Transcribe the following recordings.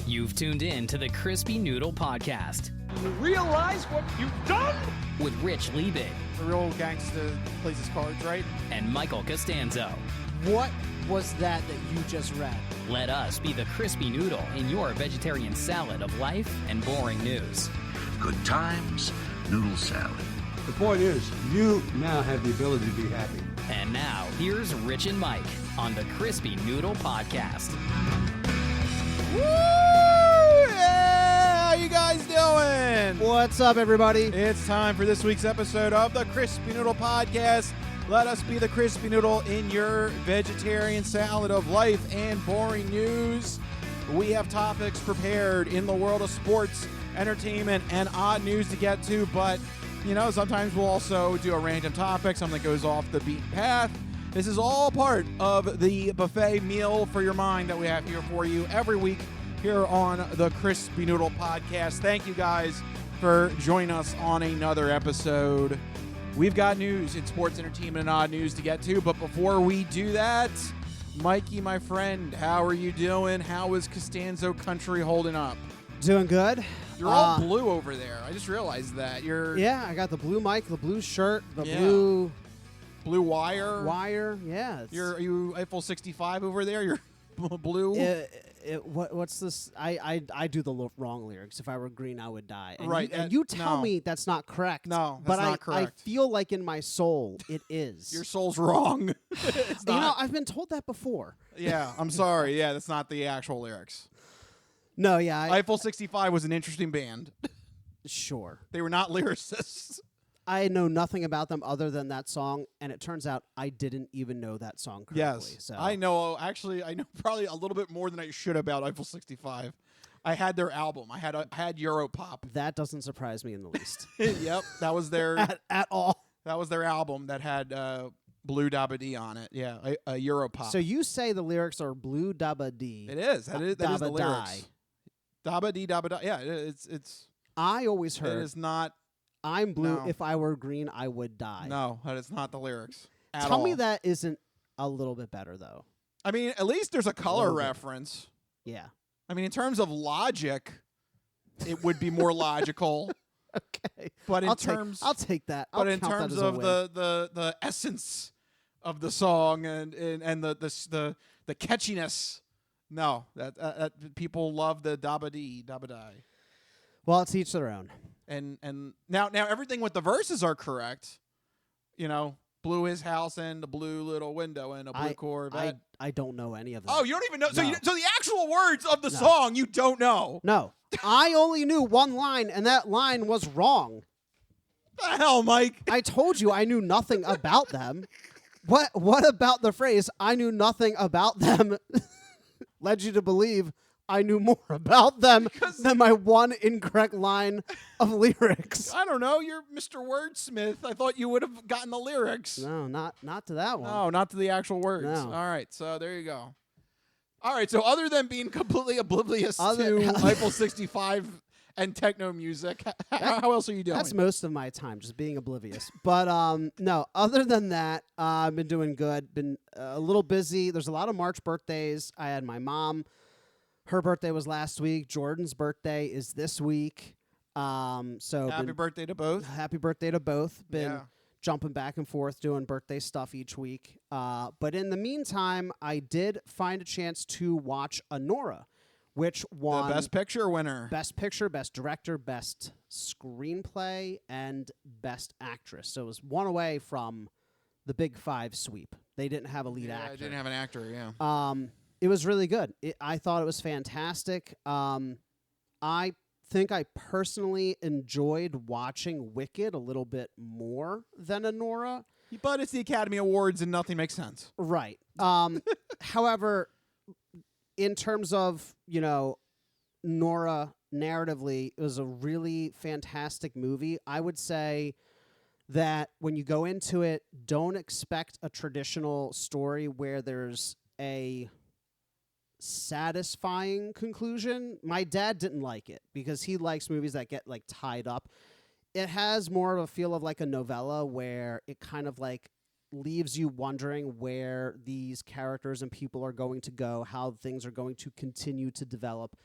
You've tuned in to the Crispy Noodle Podcast You realize what you've done? with Rich Liebig A real gangster plays his cards right. and Michael Costanzo. What was that you just read? Let us be the Crispy Noodle in your vegetarian salad of life and boring news. Good times, noodle salad. The point is, you now have the ability to be happy. And now, here's Rich and Mike on the Crispy Noodle Podcast. Woo! Yeah! How you guys doing? What's up, everybody? It's time for this week's episode of the Crispy Noodle Podcast. Let us be the Crispy Noodle in your vegetarian salad of life and boring news. We have topics prepared in the world of sports, entertainment, and odd news to get to, but, you know, sometimes we'll also do a random topic, something that goes off the beaten path. This is all part of the buffet meal for your mind that we have here for you every week here on the Crispy Noodle Podcast. Thank you guys for joining us on another episode. We've got news in sports, entertainment, and odd news to get to, but before we do that, Mikey, my friend, how are you doing? How is Costanzo Country holding up? Doing good. You're all blue over there. I just realized that. Yeah, I got the blue mic, the blue shirt, the Yeah. blue wire. wire. Yeah. Are you Eiffel 65 over there? You're blue? What's this? I do the wrong lyrics. If I were green, I would die. And Right, You tell no. me that's not correct. No, but that's not correct. I feel like in my soul it is. Your soul's wrong. It's not. You know, I've been told that before. Yeah, I'm sorry. Yeah, that's not the actual lyrics. No, yeah. Eiffel 65 was an interesting band. Sure. They were not lyricists. I know nothing about them other than that song, and it turns out I didn't even know that song correctly. Yes, So I know. Actually, I know probably a little bit more than I should about Eiffel 65. I had their album. I had Europop. that doesn't surprise me in the least. Yep, that was their at all. that was their album that had Blue Dabba Dee on it. Yeah, a Europop. So you say the lyrics are blue dabba dee. it is. That is the Dabba lyrics. die. Dabba Dee Dabba Da. Yeah, it's. I always It heard is not. I'm blue. No. If I were green, I would die. No, that is not the lyrics. At Tell me all. that isn't a little bit better though. I mean, at least there's a color little bit. reference. Yeah. I mean, in terms of logic, it would be more logical. Okay. But in I'll terms, I'll take that. but I'll in count that terms as a of win. the essence of the song and the catchiness, no, that people love the dabba dee dabba die. Well, it's each their own. And now everything with the verses are correct. You know, blew his house and a blue little window and a blue Corvette. I don't know any of that. Oh, you don't even know. So No. so the actual words of the No. song you don't know. No. I only knew one line, and that line was wrong. The hell, Mike? I told you I knew nothing about them. What about the phrase "I knew nothing about them" led you to believe I knew more about them than my one incorrect line of lyrics? I don't know. You're Mr. Wordsmith. I thought you would have gotten the lyrics. No, not to that one. No, not to the actual words. No. All right, so there you go. All right, so other than being completely oblivious Other- to Eiffel 65 and techno music, how else are you doing? That's most of my time, just being oblivious. But no, other than that, I've been doing good. Been a little busy. There's a lot of March birthdays. I had my mom. Her birthday was last week. Jordan's birthday is this week. So Happy birthday to both. happy birthday to both. Been Yeah. jumping back and forth doing birthday stuff each week. But in the meantime, I did find a chance to watch Anora, which won The Best Picture winner. Best Picture, Best Director, Best Screenplay, and Best Actress. So it was one away from the Big Five sweep. They didn't have a lead Yeah, I actor. didn't have an actor, yeah. It was really good. I thought it was fantastic. I think I personally enjoyed watching Wicked a little bit more than Anora. But it's the Academy Awards and nothing makes sense. Right. However, in terms of, you know, Nora narratively, it was a really fantastic movie. I would say that when you go into it, don't expect a traditional story where there's a satisfying conclusion. My dad didn't like it because he likes movies that get like tied up. It has more of a feel of like a novella where it kind of like leaves you wondering where these characters and people are going to go, how things are going to continue to develop.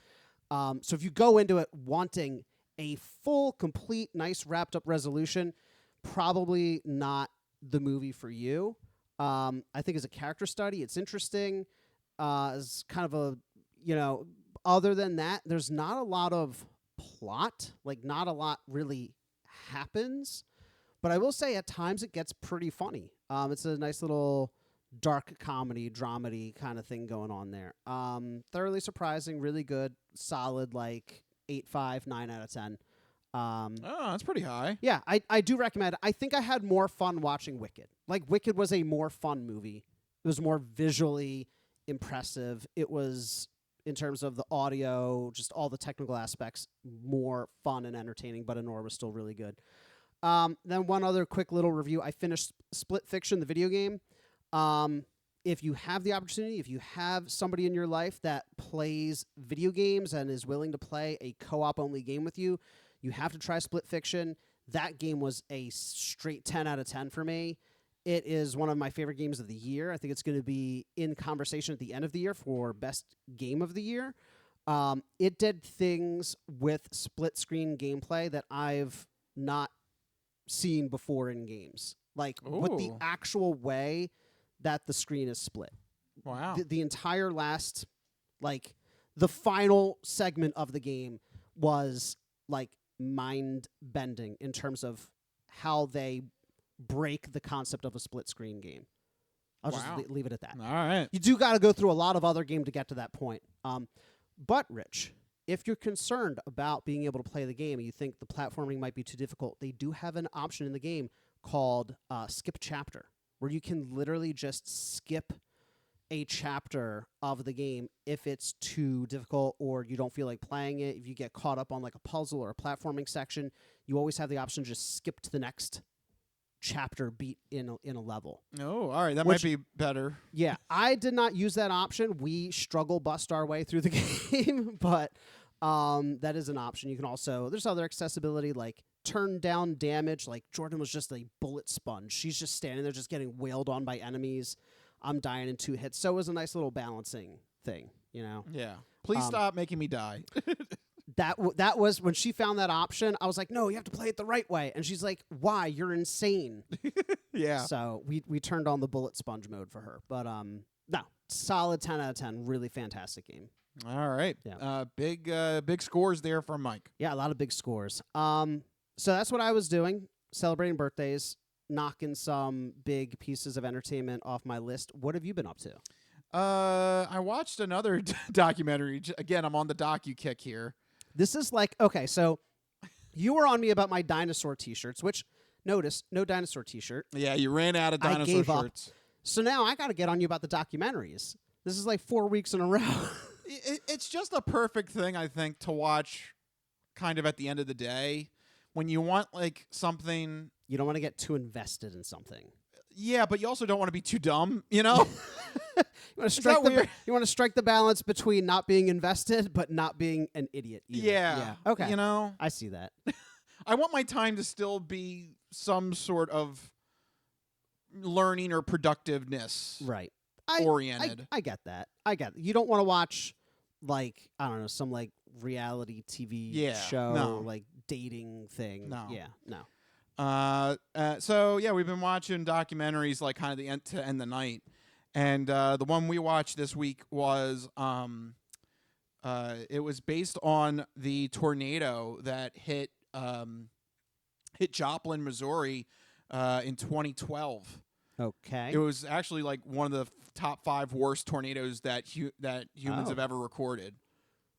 So if you go into it wanting a full, complete, nice, wrapped up resolution, probably not the movie for you. I think as a character study, it's interesting. As kind of a, other than that, there's not a lot of plot. Like, not a lot really happens. But I will say at times it gets pretty funny. It's a nice little dark comedy, dramedy kind of thing going on there. Thoroughly surprising, really good, solid, like 8.5, 9 out of 10. That's pretty high. Yeah, I do recommend it. I think I had more fun watching Wicked. Like, Wicked was a more fun movie. It was more visually impressive. It was, in terms of the audio, just all the technical aspects, more fun and entertaining, but Anora was still really good. Then one other quick little review. I finished Split Fiction, the video game. If you have the opportunity, if you have somebody in your life that plays video games and is willing to play a co-op only game with you, you have to try Split Fiction. That game was a straight 10 out of 10 for me. It is one of my favorite games of the year. I think it's going to be in conversation at the end of the year for best game of the year. It did things with split screen gameplay that I've not seen before in games. Like, with the actual way that the screen is split. Wow. The entire last, like, the final segment of the game was, like, mind-bending in terms of how they break the concept of a split-screen game. I'll just leave it at that. All right. You do got to go through a lot of other game to get to that point. But, Rich, if you're concerned about being able to play the game and you think the platforming might be too difficult, they do have an option in the game called Skip Chapter, where you can literally just skip a chapter of the game if it's too difficult or you don't feel like playing it. If you get caught up on like a puzzle or a platforming section, you always have the option to just skip to the next chapter beat in a level. Oh, all right. That might be better. Yeah, I did not use that option. We struggle bust our way through the game, but that is an option. You can also, there's other accessibility like turn down damage. Like Jordan was just a bullet sponge. She's just standing there just getting wailed on by enemies. I'm dying in 2 hits. So it was a nice little balancing thing, Yeah. Please stop making me die. That was when she found that option. I was like, no, you have to play it the right way. And she's like, why? You're insane. Yeah. So we turned on the bullet sponge mode for her. But no, solid 10 out of 10. Really fantastic game. All right. Yeah. Big scores there from Mike. Yeah, a lot of big scores. So that's what I was doing, celebrating birthdays, knocking some big pieces of entertainment off my list. What have you been up to? I watched another documentary. Again, I'm on the docu kick here. This is like, okay, so you were on me about my dinosaur T-shirts, which, notice, no dinosaur T-shirt. Yeah, you ran out of dinosaur shirts. So now I got to get on you about the documentaries. This is like 4 weeks in a row. It's just a perfect thing, I think, to watch kind of at the end of the day when you want like something. You don't want to get too invested in something. Yeah, but you also don't want to be too dumb, You want to strike the balance between not being invested but not being an idiot either. Yeah. Okay. I see that. I want my time to still be some sort of learning or productiveness. Right. Oriented. I get that. You don't want to watch like, I don't know, some like reality TV show, like dating thing. No. Yeah. No. So yeah, we've been watching documentaries like kind of the end to end the night. And the one we watched this week was it was based on the tornado that hit Joplin, Missouri in 2012. Okay. It was actually like one of the top 5 worst tornadoes that humans have ever recorded.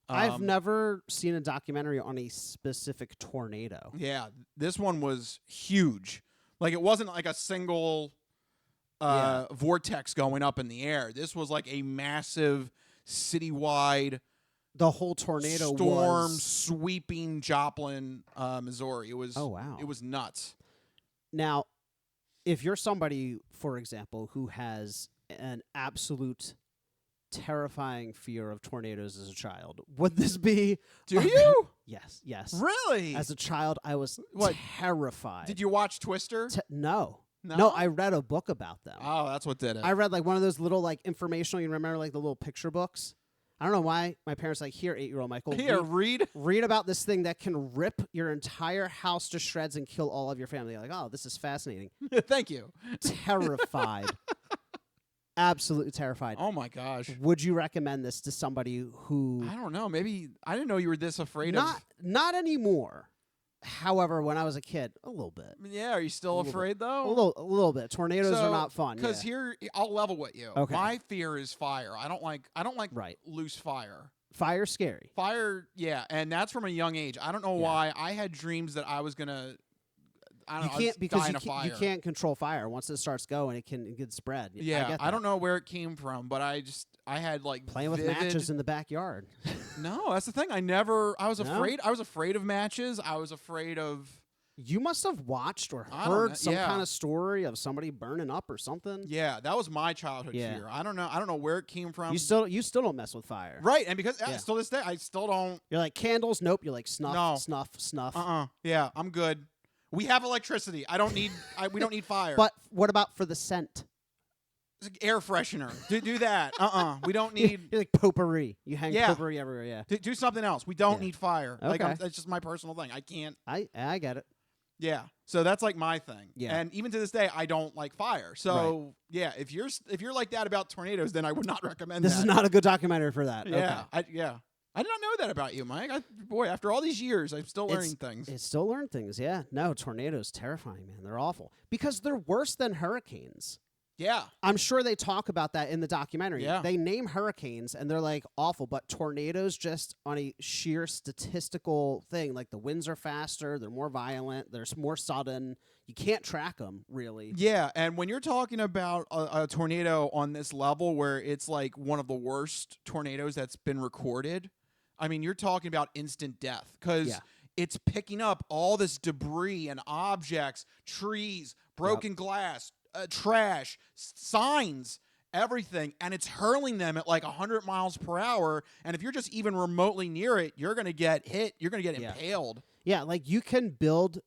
I've never seen a documentary on a specific tornado. Yeah, this one was huge. Like it wasn't like a single vortex going up in the air. This was like a massive citywide the whole tornado storm was sweeping Joplin, Missouri. It was It was nuts. Now, if you're somebody, for example, who has an absolute terrifying fear of tornadoes as a child, would this be? Do you? Yes. Really? As a child, I was terrified. Did you watch Twister? No. No, I read a book about them. Oh, that's what did it. I read like one of those little like informational. You remember like the little picture books. I don't know why my parents like, here, 8-year-old Michael. Here, read. Read about this thing that can rip your entire house to shreds and kill all of your family. Like, oh, this is fascinating. Thank you. Terrified. Absolutely terrified. Oh my gosh. Would you recommend this to somebody who... I don't know. Maybe I didn't know you were this afraid of. Not anymore. However, when I was a kid, a little bit. Yeah, are you still afraid though? A little bit. Tornadoes are not fun. Because here, I'll level with you. Okay. My fear is fire. I don't like Right. loose fire. Fire's scary. Fire, yeah, and that's from a young age. I don't know why. I had dreams that I was gonna. I don't know. You can't, because you you can't control fire. Once it starts going, it can spread. Yeah, I don't know where it came from, but I had like playing with vivid... matches in the backyard. No, that's the thing. I was No? afraid. I was afraid of matches. I was afraid of. You must have watched or I don't heard know, some yeah. kind of story of somebody burning up or something. Yeah, that was my childhood Yeah. fear. I don't know where it came from. You still don't mess with fire. Right, and because Yeah. still this day, I still don't. You're like candles. Nope. You're like snuff, No. snuff. Yeah, I'm good. We have electricity. I don't need. We don't need fire. But what about for the scent? It's like air freshener. Do that. We don't need. You're like potpourri. You hang Yeah. potpourri everywhere. Yeah. Do something else. We don't Yeah. need fire. Like Okay. that's just my personal thing. I can't. I get it. Yeah. So that's like my thing. Yeah. And even to this day, I don't like fire. So yeah, if you're like that about tornadoes, then I would not recommend This that. is not a good documentary for that. Yeah. Okay. I did not know that about you, Mike. Boy, after all these years, I'm still learning things. It's still learn things, yeah. No, tornadoes, terrifying, man. They're awful. Because they're worse than hurricanes. Yeah. I'm sure they talk about that in the documentary. Yeah. They name hurricanes, and they're like awful, but tornadoes, just on a sheer statistical thing, like the winds are faster, they're more violent, they're more sudden. You can't track them, really. Yeah, and when you're talking about a tornado on this level where it's like one of the worst tornadoes that's been recorded, I mean, you're talking about instant death because it's picking up all this debris and objects, trees, broken glass, trash, signs, everything, and it's hurling them at like 100 miles per hour. And if you're just even remotely near it, you're going to get hit. You're going to get impaled. Yeah, like you can build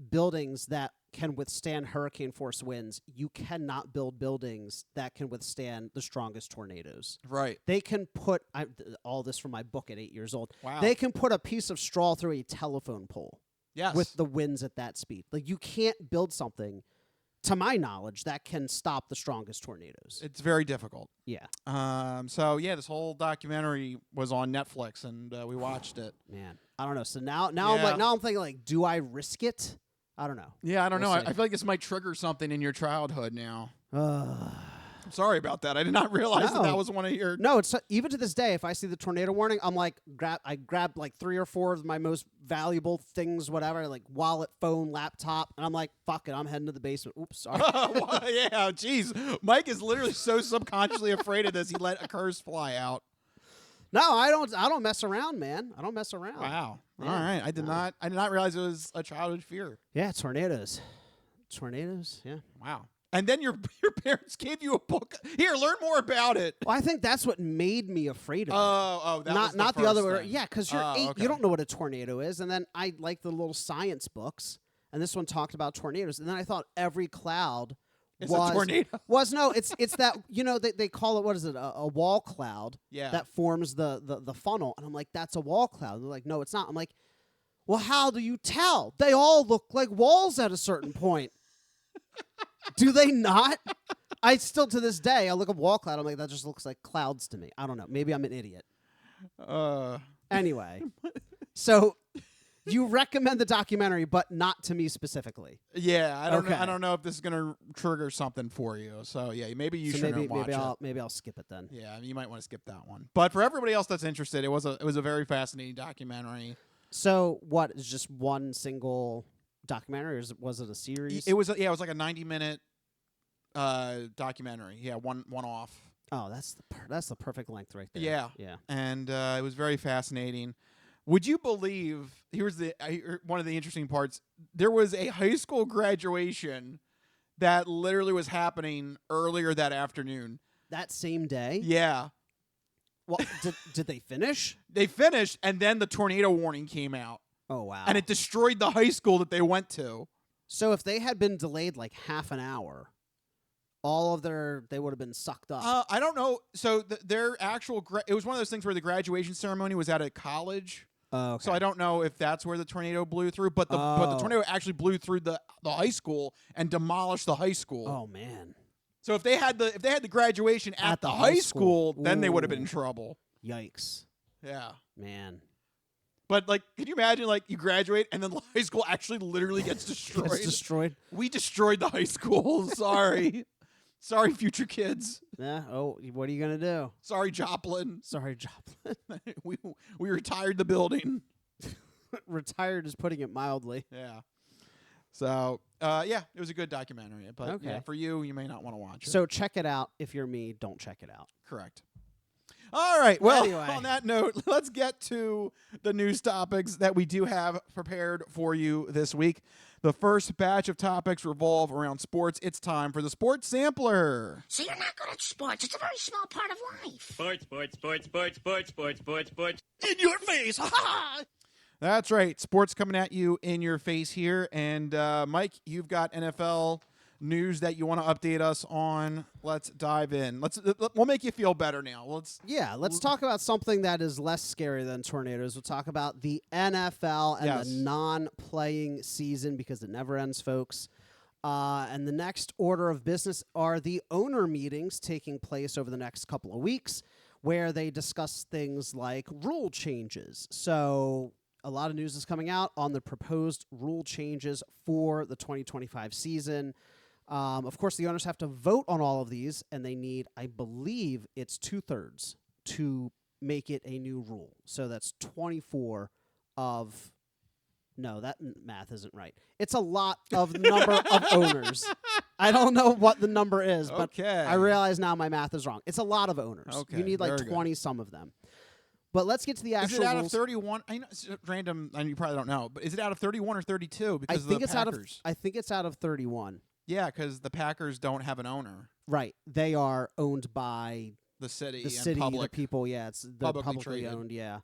buildings that can withstand hurricane force winds. You cannot build buildings that can withstand the strongest tornadoes. Right. They can put all this from my book at 8 years old. Wow. They can put a piece of straw through a telephone pole. Yes. With the winds at that speed. Like you can't build something, to my knowledge, that can stop the strongest tornadoes. It's very difficult. Yeah. So yeah, this whole documentary was on Netflix, and we watched it. Man, I don't know. So now Yeah. I'm thinking like, do I risk it? I don't know. Yeah, I don't We'll know. see. I feel like this might trigger something in your childhood now. I'm sorry about that. I did not realize that was one of your. No, it's even to this day. If I see the tornado warning, I'm like, I grab like 3 or 4 of my most valuable things, whatever, like wallet, phone, laptop, and I'm like, fuck it, I'm heading to the basement. Oops, sorry. Well, yeah, jeez. Mike is literally so subconsciously afraid of this. He let a curse fly out. No, I don't mess around, man. I don't mess around. Wow. Yeah. All right. I did not realize it was a childhood fear. Yeah, tornadoes. Tornadoes, yeah. Wow. And then your parents gave you a book. Here, learn more about it. Well, I think that's what made me afraid of it. That was not the first other way. thing. Yeah, because you're 8, okay. you don't know what a tornado is, and then I like the little science books, and this one talked about tornadoes, and then I thought every cloud It's a tornado. It's that they call it, what is it, a wall cloud that forms the funnel, and I'm like, that's a wall cloud. And they're like, no, it's not. I'm like, well, how do you tell? They all look like walls at a certain point. Do they not? I still, to this day, I look at wall cloud. I'm like, that just looks like clouds to me. I don't know. Maybe I'm an idiot. Anyway, so you recommend the documentary, but not to me specifically. Yeah, I don't know. Okay. I don't know if this is gonna trigger something for you. So yeah, maybe you shouldn't watch it. Maybe I'll skip it then. Yeah, you might want to skip that one. But for everybody else that's interested, it was a very fascinating documentary. So what is just one single documentary, or was it a series? It was like a 90-minute documentary. Yeah, one off. Oh, that's the perfect length right there. Yeah. And it was very fascinating. Would you believe? Here's one of the interesting parts. There was a high school graduation that literally was happening earlier that afternoon. That same day. Yeah. Well, did they finish? They finished, and then the tornado warning came out. Oh, wow. And it destroyed the high school that they went to. So if they had been delayed like half an hour, all of they would have been sucked up. I don't know. So their actual it was one of those things where the graduation ceremony was at a college. Oh, okay. So I don't know if that's where the tornado blew through, but the tornado actually blew through the high school and demolished the high school. Oh man. So if they had the graduation at the high school, then they would have been in trouble. Yikes. Yeah. Man. But like, could you imagine like you graduate and then the high school actually literally gets destroyed? It's destroyed. We destroyed the high school. Sorry. Sorry, future kids. Yeah. Oh, what are you gonna do? Sorry, Joplin. Sorry, Joplin. we retired the building. Retired is putting it mildly. Yeah. So, yeah, it was a good documentary. But Okay. yeah, for you may not want to watch it. So check it out. If you're me, don't check it out. Correct. All right. Well, Anyway. on that note, let's get to the news topics that we do have prepared for you this week. The first batch of topics revolve around sports. It's time for the Sports Sampler. So you're not good at sports. It's a very small part of life. Sports. In your face. Ha! That's right. Sports coming at you in your face here. And Mike, you've got NFL news that you want to update us on. Let's dive in. We'll make you feel better now. Let's talk about something that is less scary than tornadoes. We'll talk about the NFL and Yes. the non-playing season because it never ends, folks. And the next order of business are the owner meetings taking place over the next couple of weeks where they discuss things like rule changes. So a lot of news is coming out on the proposed rule changes for the 2025 season. Of course, the owners have to vote on all of these, and they need, I believe, it's 2/3 to make it a new rule. So that's 24 of... No, that math isn't right. It's a lot of number of owners. I don't know what the number is, but Okay. I realize now my math is wrong. It's a lot of owners. Okay, You need like very good. 20-some of them. But let's get to the Is actual it out rules. of 31? I know it's random, and you probably don't know, but is it out of 31 or 32 because I think of it's the out of. Packers? I think it's out of 31. Yeah, because the Packers don't have an owner. Right. They are owned by The city the and city, public. the people. Yeah, it's the publicly publicly traded. owned. Yeah.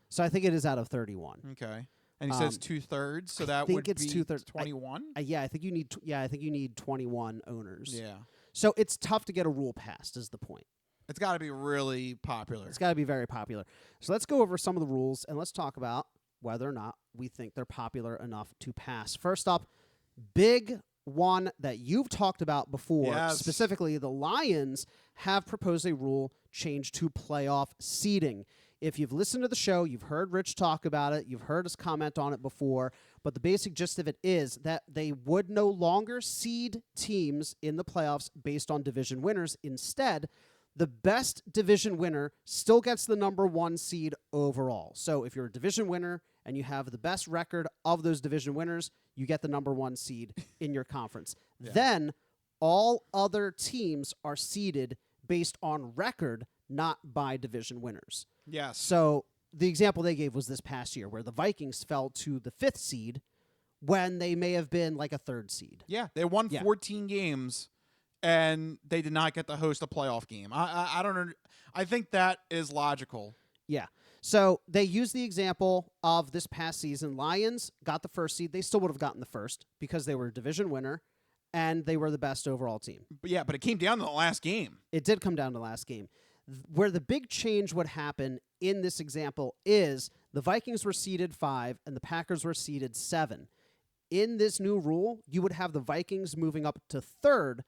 So I think it is out of 31. Okay. And he says 2/3, so that think would it's be 2/3. 21? Yeah, I think you need. I think you need 21 owners. Yeah. So it's tough to get a rule passed. Is the point? It's got to be really popular. It's got to be very popular. So let's go over some of the rules and let's talk about whether or not we think they're popular enough to pass. First up, big one that you've talked about before, Yes. specifically the Lions have proposed a rule change to playoff seeding. If you've listened to the show, you've heard Rich talk about it, you've heard us comment on it before, but the basic gist of it is that they would no longer seed teams in the playoffs based on division winners. Instead, the best division winner still gets the number one seed overall. So if you're a division winner and you have the best record of those division winners, you get the number one seed in your conference. Yeah. Then all other teams are seeded based on record, not by division winners. Yes. So the example they gave was this past year where the Vikings fell to the 5th seed when they may have been like a 3rd seed. Yeah, they won Yeah. 14 games, and they did not get to host a playoff game. I don't. I think that is logical. Yeah. So they used the example of this past season. Lions got the 1st seed. They still would have gotten the 1st because they were a division winner and they were the best overall team. But yeah, but it came down to the last game. It did come down to last game. Where the big change would happen in this example is the Vikings were seeded 5 and the Packers were seeded 7. In this new rule, you would have the Vikings moving up to 3rd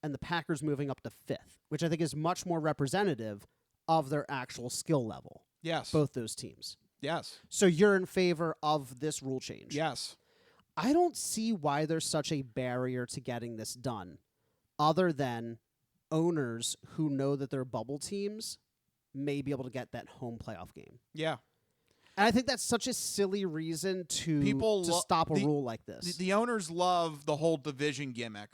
and the Packers moving up to 5th, which I think is much more representative of their actual skill level, Yes. both those teams. Yes. So you're in favor of this rule change? Yes. I don't see why there's such a barrier to getting this done other than owners who know that their bubble teams may be able to get that home playoff game. Yeah. And I think that's such a silly reason to stop a rule like this. The owners love the whole division gimmick.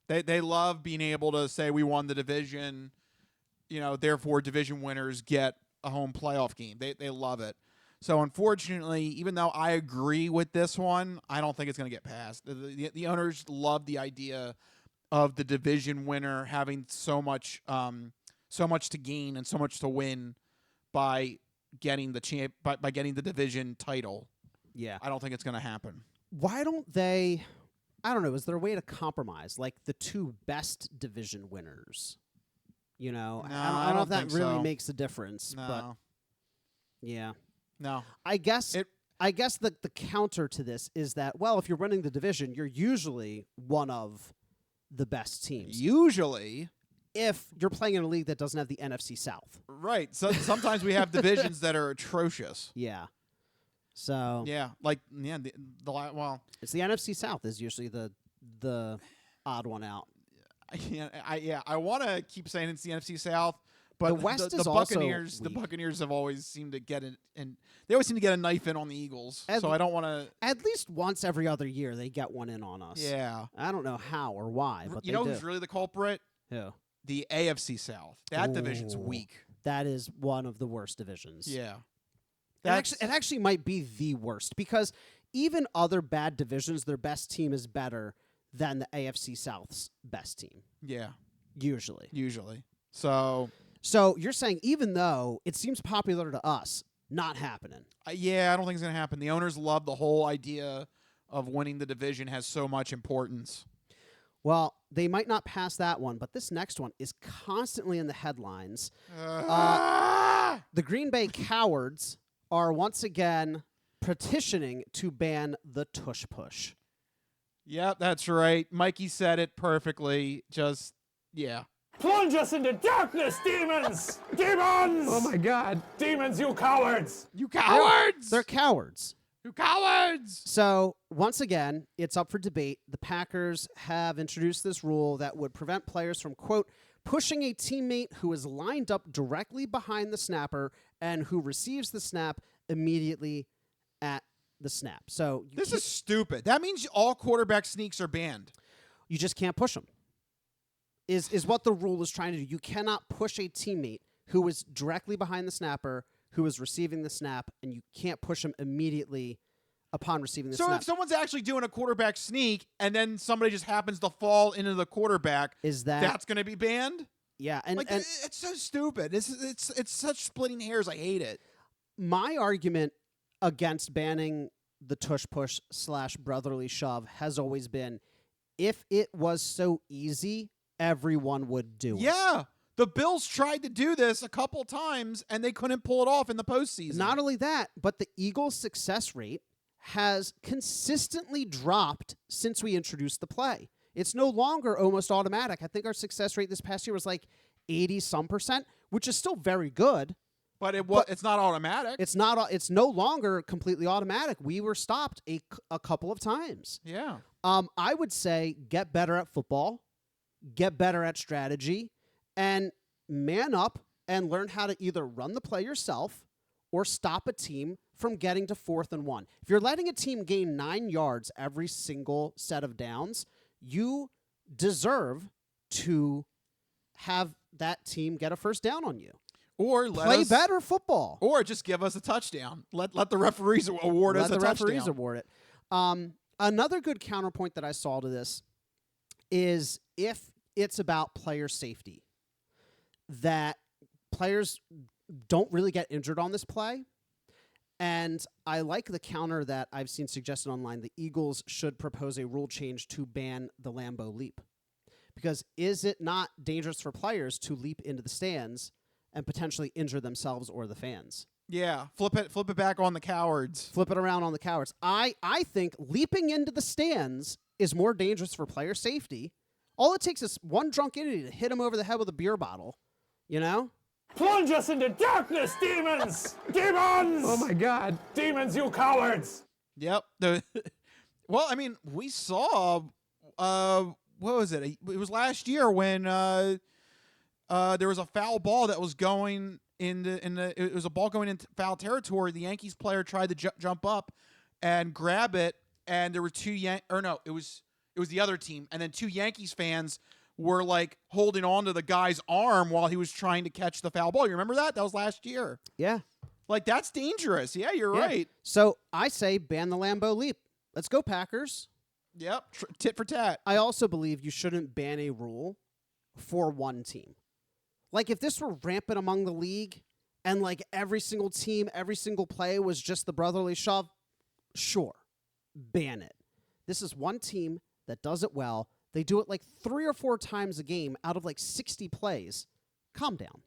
They love being able to say we won the division, therefore division winners get a home playoff game. They love it. So unfortunately, even though I agree with this one, I don't think it's going to get passed. The owners love the idea of the division winner having so much to gain and so much to win by getting the division title. Yeah. I don't think it's going to happen. Why don't they I don't know, is there a way to compromise? Like the 2 best division winners? You know, No, I don't know if that think really so. makes a difference. No. But yeah. No. I guess the counter to this is that, well, if you're winning the division, you're usually one of the best teams. Usually. If you're playing in a league that doesn't have the NFC South. Right. So sometimes we have divisions that are atrocious. Yeah. So Yeah. Well, it's the NFC South is usually the odd one out. I want to keep saying it's the NFC South, but The West is also Buccaneers. The weak. Buccaneers have always seemed to get it, and they always seem to get a knife in on the Eagles. So I don't want to. At least once every other year, they get one in on us. Yeah. I don't know how or why, but You they know do. who's really the culprit? Who? The AFC South. That division's Ooh. weak. That is one of the worst divisions. Yeah. It actually might be the worst because even other bad divisions, their best team is better than the AFC South's best team. Yeah. Usually. So you're saying even though it seems popular to us, not happening. yeah, I don't think it's gonna happen. The owners love the whole idea of winning the division has so much importance. Well, they might not pass that one, but this next one is constantly in the headlines. The Green Bay Cowards are once again petitioning to ban the tush push. Yep, that's right. Mikey said it perfectly. Just yeah. Plunge us into darkness, demons! Demons! Oh my god. Demons, you cowards! You cowards! They're cowards. You cowards! So, once again, it's up for debate. The Packers have introduced this rule that would prevent players from, quote, pushing a teammate who is lined up directly behind the snapper and who receives the snap immediately at the snap. So, This is stupid. That means all quarterback sneaks are banned. you just can't push them. Is what the rule is trying to do. You cannot push a teammate who is directly behind the snapper who is receiving the snap, and you can't push him immediately upon receiving the So snap. if someone's actually doing a quarterback sneak and then somebody just happens to fall into the quarterback, that's going to be banned? Yeah, and it's so stupid. It's such splitting hairs. I hate it. my argument against banning the tush push / brotherly shove has always been, if it was so easy, everyone would do it. Yeah. The Bills tried to do this a couple times, and they couldn't pull it off in the postseason. Not only that, but the Eagles' success rate has consistently dropped since we introduced the play. It's no longer almost automatic. I think our success rate this past year was like 80-some%, which is still very good. But it's not automatic. It's not. It's no longer completely automatic. We were stopped a couple of times. Yeah. I would say get better at football, get better at strategy, and man up and learn how to either run the play yourself or stop a team from getting to 4th and 1. If you're letting a team gain 9 yards every single set of downs, you deserve to have that team get a first down on you. Or play better football. Or just give us a touchdown. Let the referees award us a touchdown. Let the referees award it. Another good counterpoint that I saw to this is if it's about player safety, that players don't really get injured on this play. And I like the counter that I've seen suggested online. The Eagles should propose a rule change to ban the Lambeau leap. Because is it not dangerous for players to leap into the stands and potentially injure themselves or the fans? Yeah, flip it back on the cowards. Flip it around on the cowards. I think leaping into the stands is more dangerous for player safety. All it takes is one drunk idiot to hit him over the head with a beer bottle, you know? Plunge us into darkness, demons! Demons! Oh my god. Demons, you cowards! Yep. Well, I mean, we saw, what was it? It was last year when there was a foul ball that was going it was a ball going into foul territory. The Yankees player tried to jump up and grab it, and there were it was the other team, and then 2 Yankees fans were like holding on to the guy's arm while he was trying to catch the foul ball. You remember that? That was last year. Yeah. Like, that's dangerous. Yeah, you're right. So I say ban the Lambeau leap. Let's go, Packers. Yep. Tit for tat. I also believe you shouldn't ban a rule for one team. Like, if this were rampant among the league and, like, every single team, every single play was just the brotherly shove, sure, ban it. This is one team that does it well. They do it like 3 or 4 times a game out of like 60 plays. Calm down.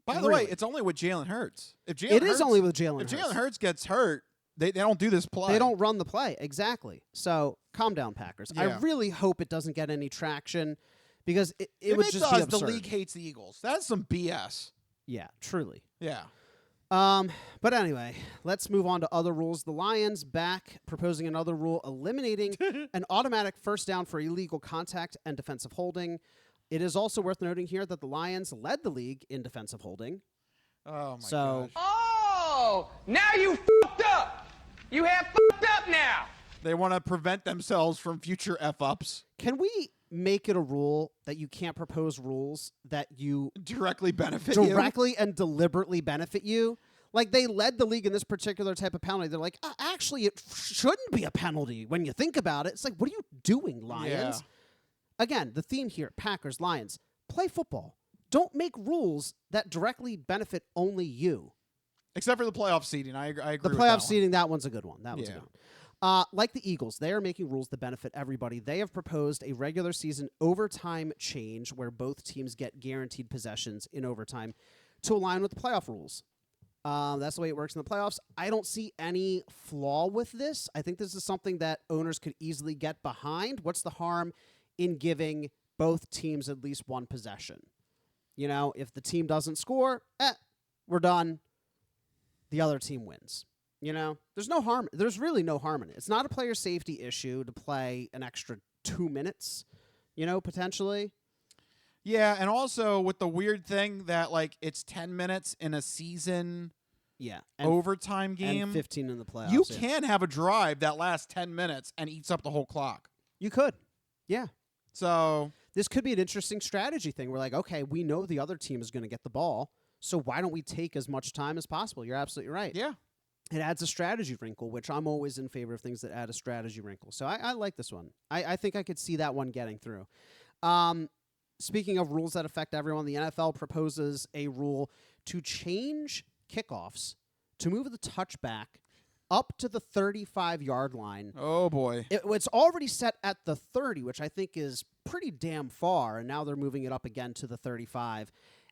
By the way, it's only with Jalen Hurts. It is only with Jalen Hurts. If Jalen Hurts gets hurt, they don't do this play. They don't run the play. Exactly. So calm down, Packers. Yeah. I really hope it doesn't get any traction because it If would it just does, be absurd. the league hates the Eagles. That's some BS. Yeah, truly. Yeah. But anyway, let's move on to other rules. The Lions back proposing another rule eliminating an automatic first down for illegal contact and defensive holding. It is also worth noting here that the Lions led the league in defensive holding. Oh, my So- gosh. Oh, now you fucked up. You have fucked up now. They want to prevent themselves from future F-ups. Can we make it a rule that you can't propose rules that you Directly benefit you. directly and deliberately benefit you? Like, they led the league in this particular type of penalty. They're like, actually, it shouldn't be a penalty when you think about it. It's like, what are you doing, Lions? Yeah. Again, the theme here, Packers, Lions, play football. Don't make rules that directly benefit only you. Except for the playoff seeding. I agree The with playoff that seeding, that one's a good one. That one's a Yeah. good one. Like the Eagles, they are making rules that benefit everybody. They have proposed a regular season overtime change where both teams get guaranteed possessions in overtime to align with the playoff rules. That's the way it works in the playoffs. I don't see any flaw with this. I think this is something that owners could easily get behind. What's the harm in giving both teams at least one possession? You know, if the team doesn't score, we're done. The other team wins. You know, there's no harm. There's really no harm in it. It's not a player safety issue to play an extra 2 minutes, you know, potentially. Yeah, and also with the weird thing that, like, it's 10 minutes in a season Yeah. overtime game. And 15 in the playoffs. You yeah. can have a drive that lasts 10 minutes and eats up the whole clock. You could. Yeah. So, This could be an interesting strategy thing. We're like, okay, we know the other team is going to get the ball, so why don't we take as much time as possible? You're absolutely right. yeah. It adds a strategy wrinkle, which I'm always in favor of things that add a strategy wrinkle. So I like this one. I think I could see that one getting through. Speaking of rules that affect everyone, the NFL proposes a rule to change kickoffs to move the touchback up to the 35-yard line. Oh, boy. It's already set at the 30, which I think is pretty damn far, and now they're moving it up again to the 35.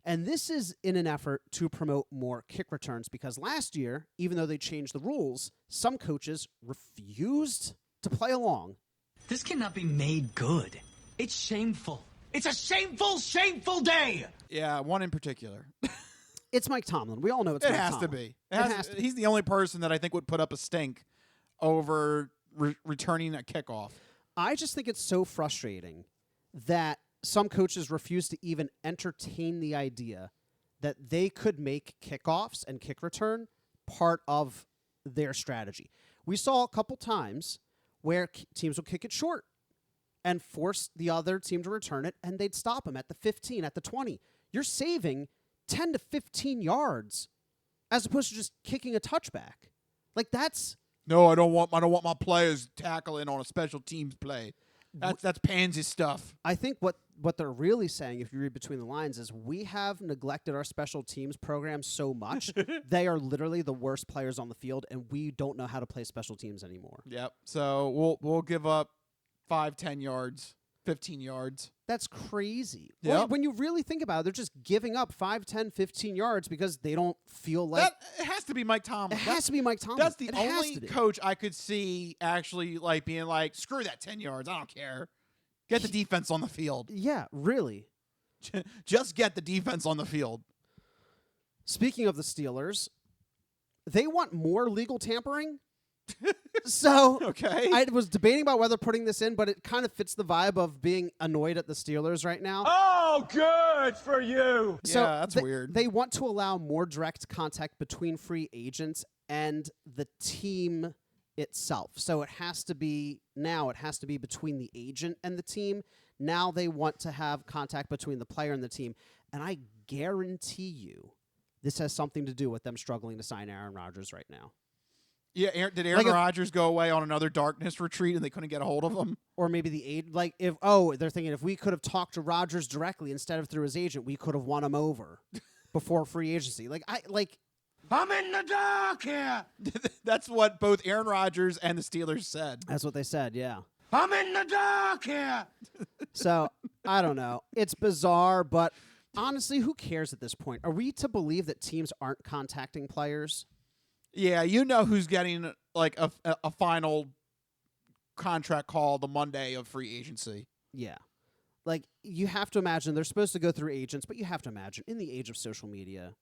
And this is in an effort to promote more kick returns because last year, even though they changed the rules, some coaches refused to play along. This cannot be made good. It's shameful. It's a shameful, shameful day. Yeah, one in particular. It's Mike Tomlin. We all know it's It Mike has Tomlin. to be. It has to be. He's the only person that I think would put up a stink over returning a kickoff. I just think it's so frustrating that some coaches refuse to even entertain the idea that they could make kickoffs and kick return part of their strategy. We saw a couple times where teams would kick it short and force the other team to return it, and they'd stop them at the 15, at the 20. You're saving 10 to 15 yards as opposed to just kicking a touchback. Like, that's... No, I don't want my players tackling on a special teams play. That's pansy stuff. I think what they're really saying, if you read between the lines, is we have neglected our special teams program so much. They are literally the worst players on the field, and we don't know how to play special teams anymore. Yep. So we'll give up 5, 10 yards, 15 yards. That's crazy. Yep. Well, when you really think about it, they're just giving up 5, 10, 15 yards because they don't feel like... It has to be Mike Tomlin. It has to be Mike Tomlin. That's the It has only to be. coach I could see actually like being like, screw that 10 yards. I don't care. Get the defense on the field. Yeah, really. Just get the defense on the field. Speaking of the Steelers, they want more legal tampering. So Okay. I was debating about whether putting this in, but it kind of fits the vibe of being annoyed at the Steelers right now. Oh, good for you. So Yeah, that's weird. They want to allow more direct contact between free agents and the team itself. So it has to be between the agent and the team. Now they want to have contact between the player and the team. And I guarantee you this has something to do with them struggling to sign Aaron Rodgers right now. Yeah, did Aaron Rodgers go away on another darkness retreat and they couldn't get a hold of him? Or maybe the aid, they're thinking if we could have talked to Rodgers directly instead of through his agent, we could have won him over before free agency. I'm in the dark here. That's what both Aaron Rodgers and the Steelers said. That's what they said, yeah. I'm in the dark here. So I don't know. It's bizarre, but honestly, who cares at this point? Are we to believe that teams aren't contacting players? Yeah, you know who's getting like a final contract call the Monday of free agency. Yeah. Like, you have to imagine they're supposed to go through agents, but you have to imagine in the age of social media,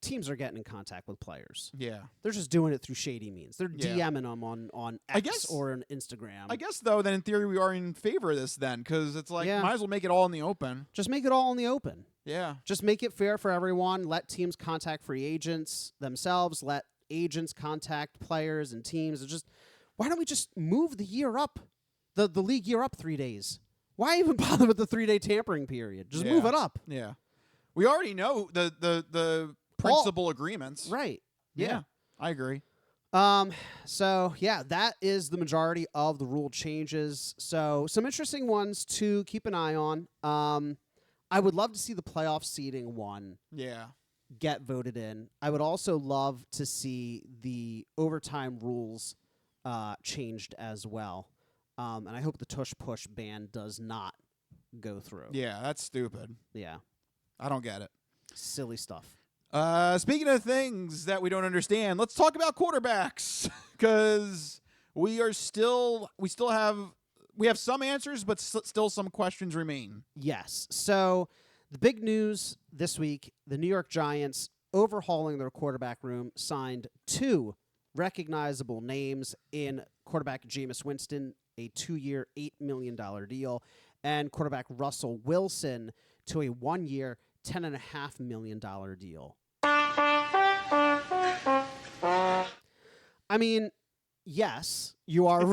teams are getting in contact with players. Yeah. They're just doing it through shady means. They're Yeah. DMing them on X I guess, or on Instagram. I guess, though, then in theory we are in favor of this then, because it's like, Yeah. might as well make it all in the open. Just make it all in the open. Yeah. Just make it fair for everyone. Let teams contact free agents themselves. Let agents contact players and teams. It's just, why don't we just move the year up, the league year up 3 days? Why even bother with the 3-day tampering period? Just move it up. Yeah. We already know the principal agreements. Right. Yeah. I agree. So yeah, that is the majority of the rule changes. So some interesting ones to keep an eye on. I would love to see the playoff seeding one Yeah. get voted in. I would also love to see the overtime rules changed as well. And I hope the tush push ban does not go through. Yeah, that's stupid. Yeah. I don't get it. Silly stuff. Speaking of things that we don't understand, let's talk about quarterbacks because we have some answers, but still some questions remain. Yes. So the big news this week, the New York Giants overhauling their quarterback room, signed 2 recognizable names in quarterback Jameis Winston, a 2-year, $8 million deal, and quarterback Russell Wilson to a 1-year, $10.5 million deal. I mean, yes, you are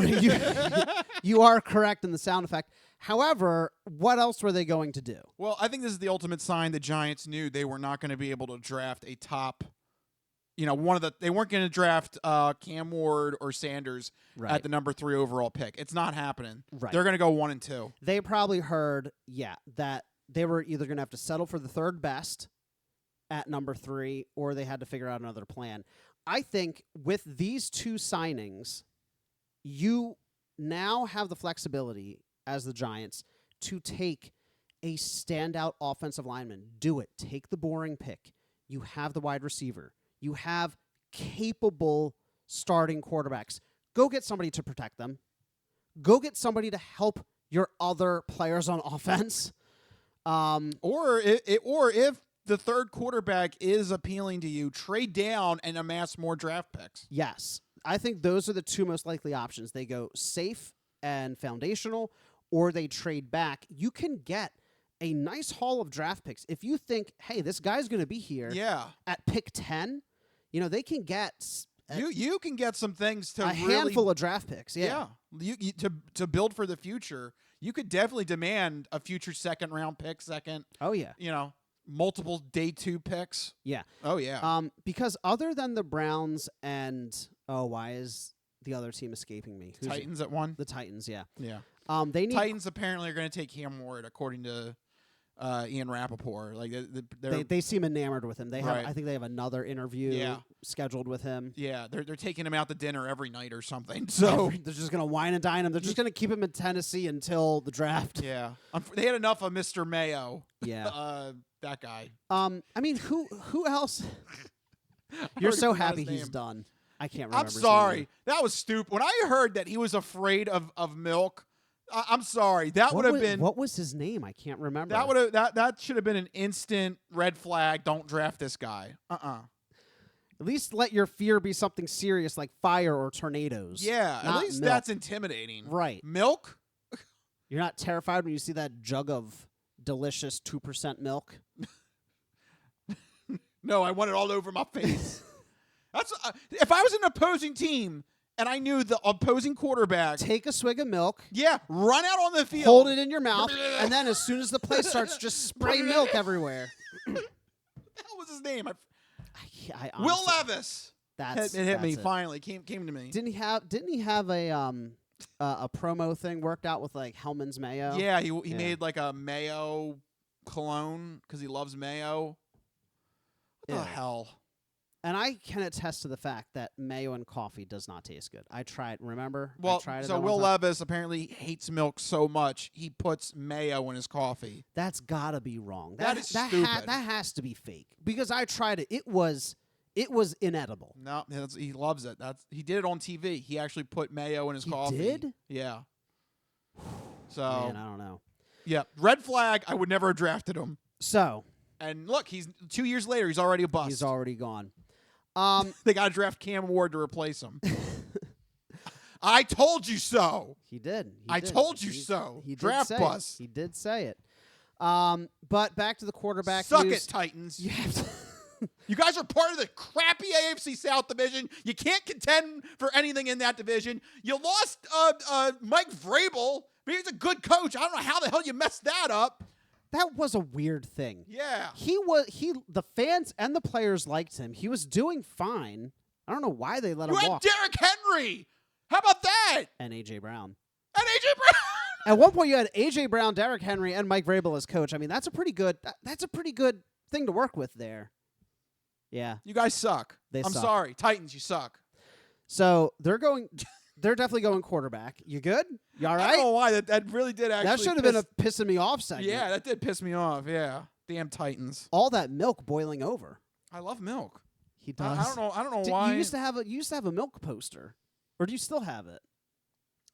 you are correct in the sound effect. However, what else were they going to do? Well, I think this is the ultimate sign the Giants knew they were not going to be able to draft a top, they weren't going to draft Cam Ward or Sanders at the number 3 overall pick. It's not happening. Right. They're going to go 1 and 2. They probably heard, that they were either going to have to settle for the third best at number 3, or they had to figure out another plan. I think with these 2 signings, you now have the flexibility as the Giants to take a standout offensive lineman. Do it. Take the boring pick. You have the wide receiver. You have capable starting quarterbacks. Go get somebody to protect them. Go get somebody to help your other players on offense. Or if the third quarterback is appealing to you, trade down and amass more draft picks. Yes. I think those are the 2 most likely options. They go safe and foundational, or they trade back. You can get a nice haul of draft picks. If you think, hey, this guy's going to be here at pick 10, they can get you can get some things to handful of draft picks. Yeah. You to build for the future. You could definitely demand a future second-round pick, Oh, yeah. Multiple day 2 picks. Yeah. Oh, yeah. Because other than the Browns and, why is the other team escaping me? Titans at 1? The Titans, yeah. Yeah. They need Titans apparently are going to take Cam Ward, according to Ian Rappaport. Like they seem enamored with him. They have, Right. I think they have another interview scheduled with him. Yeah, they're taking him out to dinner every night or something. So they're just gonna wine and dine him. They're just gonna keep him in Tennessee until the draft. yeah, they had enough of Mr. Mayo. Yeah, that guy. I mean, who else? You're so happy he's done. I can't remember. I'm sorry, that was stupid. When I heard that he was afraid of milk, I'm sorry. That would have been. What was his name? I can't remember. That should have been an instant red flag. Don't draft this guy. At least let your fear be something serious like fire or tornadoes. Yeah, at least milk. that's intimidating. Right. Milk? You're not terrified when you see that jug of delicious 2% milk? No, I want it all over my face. That's if I was an opposing team and I knew the opposing quarterback. Take a swig of milk. Yeah, run out on the field. Hold it in your mouth, and then as soon as the play starts, just spray milk everywhere. What the hell was his name? I honestly, Will Levis. It hit me finally. Came to me. Didn't he have a promo thing worked out with like Hellman's mayo? Yeah, he made like a mayo cologne because he loves mayo. What the hell? And I can attest to the fact that mayo and coffee does not taste good. I tried. Remember? I Well, tried it so that Will one time. Levis apparently hates milk so much he puts mayo in his coffee. That's gotta be wrong. That is stupid. That has to be fake because I tried it. It was inedible. No, he loves it. He did it on TV. He actually put mayo in his coffee. Did? Yeah. So Man, I don't know. yeah, red flag. I would never have drafted him. So And look, he's 2 years later. He's already a bust. he's already gone. They got to draft Cam Ward to replace him. I told you so. He did. I told you so. He did Draft say bust. It. He did say it. But back to the quarterback Suck news. it, Titans. You have to You guys are part of the crappy AFC South division. You can't contend for anything in that division. You lost Mike Vrabel. I mean, he's a good coach. I don't know how the hell you messed that up. That was a weird thing. Yeah. The fans and the players liked him. He was doing fine. I don't know why they let You him had walk. Derrick Henry. How about that? And AJ Brown. And AJ Brown. At one point, you had AJ Brown, Derrick Henry, and Mike Vrabel as coach. I mean, that's a pretty good thing to work with there. Yeah. You guys suck. They I'm suck. sorry. Titans, you suck. So they're definitely going quarterback. You good? You all I right? don't know why. That really did actually That should have been a pissing me off segment. Yeah, that did piss me off. Yeah. Damn Titans. All that milk boiling over. I love milk. He does. I don't know why. You used to have a milk poster, or do you still have it?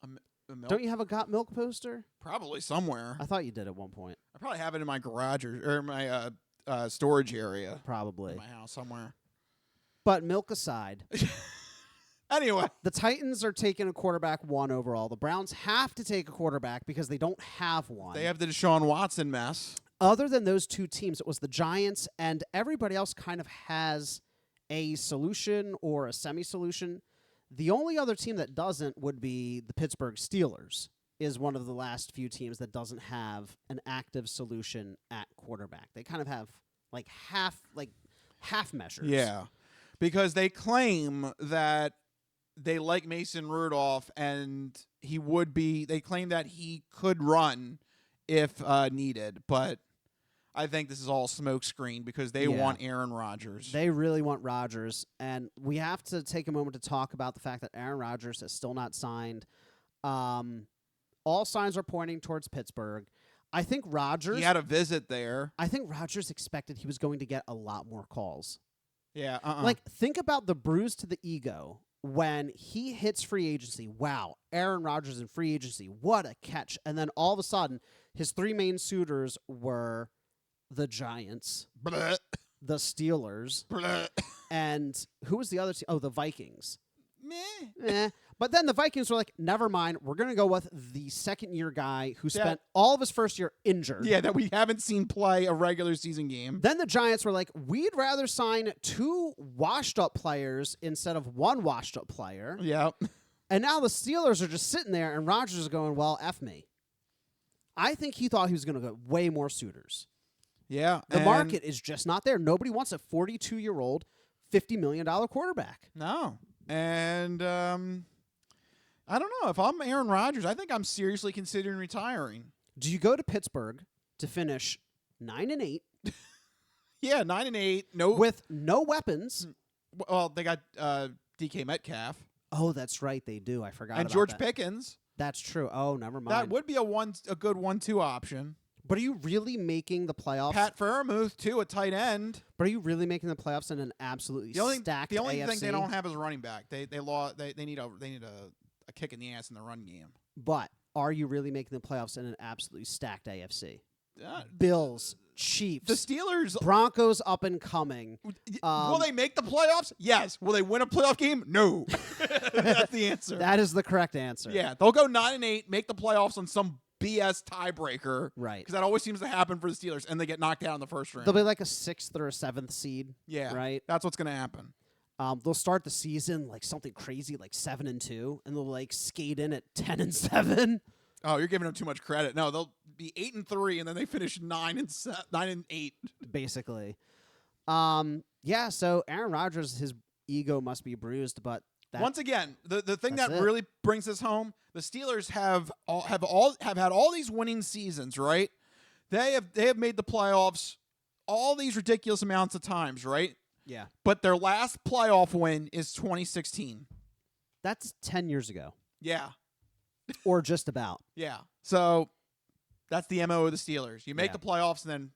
A milk? Don't you have a got milk poster? Probably somewhere. I thought you did at one point. I probably have it in my garage or my storage area. Probably. In my house somewhere. But milk aside, Anyway. the Titans are taking a quarterback 1 overall. The Browns have to take a quarterback because they don't have one. They have the Deshaun Watson mess. Other than those two teams, it was the Giants, and everybody else kind of has a solution or a semi-solution. The only other team that doesn't would be the Pittsburgh Steelers, is one of the last few teams that doesn't have an active solution at quarterback. They kind of have half measures. Yeah. Because they claim that they like Mason Rudolph and they claim that he could run if needed, but I think this is all smokescreen because they want Aaron Rodgers. They really want Rodgers, and we have to take a moment to talk about the fact that Aaron Rodgers is still not signed. All signs are pointing towards Pittsburgh. I think Rodgers... He had a visit there. I think Rodgers expected he was going to get a lot more calls. Yeah, Like, think about the bruise to the ego when he hits free agency. Wow, Aaron Rodgers in free agency. What a catch. And then all of a sudden, his 3 main suitors were the Giants, Bleh. the Steelers, Bleh. and who was the other team? Oh, the Vikings. Meh. But then the Vikings were like, never mind. We're going to go with the second-year guy who spent all of his first year injured. Yeah, that we haven't seen play a regular season game. Then the Giants were like, we'd rather sign 2 washed-up players instead of 1 washed-up player. Yeah. And now the Steelers are just sitting there, and Rodgers is going, well, F me. I think he thought he was going to get way more suitors. Yeah. The market is just not there. Nobody wants a 42-year-old, $50 million quarterback. No. And I don't know. If I'm Aaron Rodgers, I think I'm seriously considering retiring. Do you go to Pittsburgh to finish 9-8? Yeah, 9-8. No, with no weapons. Well, they got DK Metcalf. Oh, that's right. They do. I forgot and about George that. Pickens. That's true. Oh, never mind. That would be a good 1-2 option. But are you really making the playoffs? Pat Freiermuth, too, a tight end. But are you really making the playoffs in an absolutely stacked The only AFC? thing they don't have is a running back. They need a kick in the ass in the run game. But are you really making the playoffs in an absolutely stacked AFC? Bills, Chiefs, the Steelers, Broncos up and coming. Will they make the playoffs? Yes. Will they win a playoff game? No. That's the answer. That is the correct answer. Yeah, they'll go 9-8, make the playoffs on some BS tiebreaker. Right. Because that always seems to happen for the Steelers, and they get knocked out in the first round. They'll be like a 6th or a 7th seed. Yeah. Right? That's what's going to happen. They'll start the season like something crazy, like 7-2, and they'll like skate in at 10-7. Oh, you're giving them too much credit. No, they'll be 8-3, and then they finish 9-8. Basically. Yeah. So Aaron Rodgers, his ego must be bruised, but once again, the thing that it. really brings this home, the Steelers have had all these winning seasons, right? They have made the playoffs all these ridiculous amounts of times, right? Yeah. But their last playoff win is 2016. That's 10 years ago. Yeah. Or just about. Yeah. So that's the MO of the Steelers. You make Yeah. the playoffs and then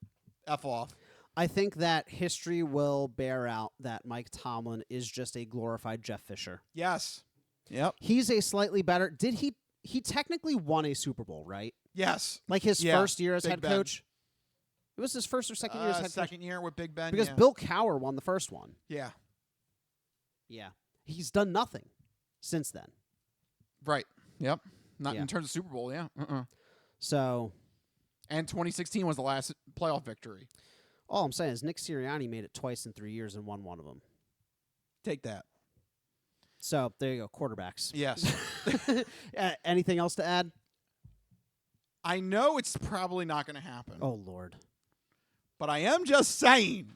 F off. I think that history will bear out that Mike Tomlin is just a glorified Jeff Fisher. Yes. Yep. He's a slightly better. Did he technically won a Super Bowl, right? Yes. Like his first year as Big head Ben. coach? It was his first or second year as head coach? Second year with Big Ben. Because yeah. Bill Cowher won the first one. Yeah. Yeah. He's done nothing since then. Right. Yep. Not Yeah. in terms of Super Bowl, yeah. So And 2016 was the last playoff victory. all I'm saying is Nick Sirianni made it twice in 3 years and won one of them. Take that. So there you go, quarterbacks. Yes. Anything else to add? I know it's probably not going to happen. Oh, Lord. But I am just saying.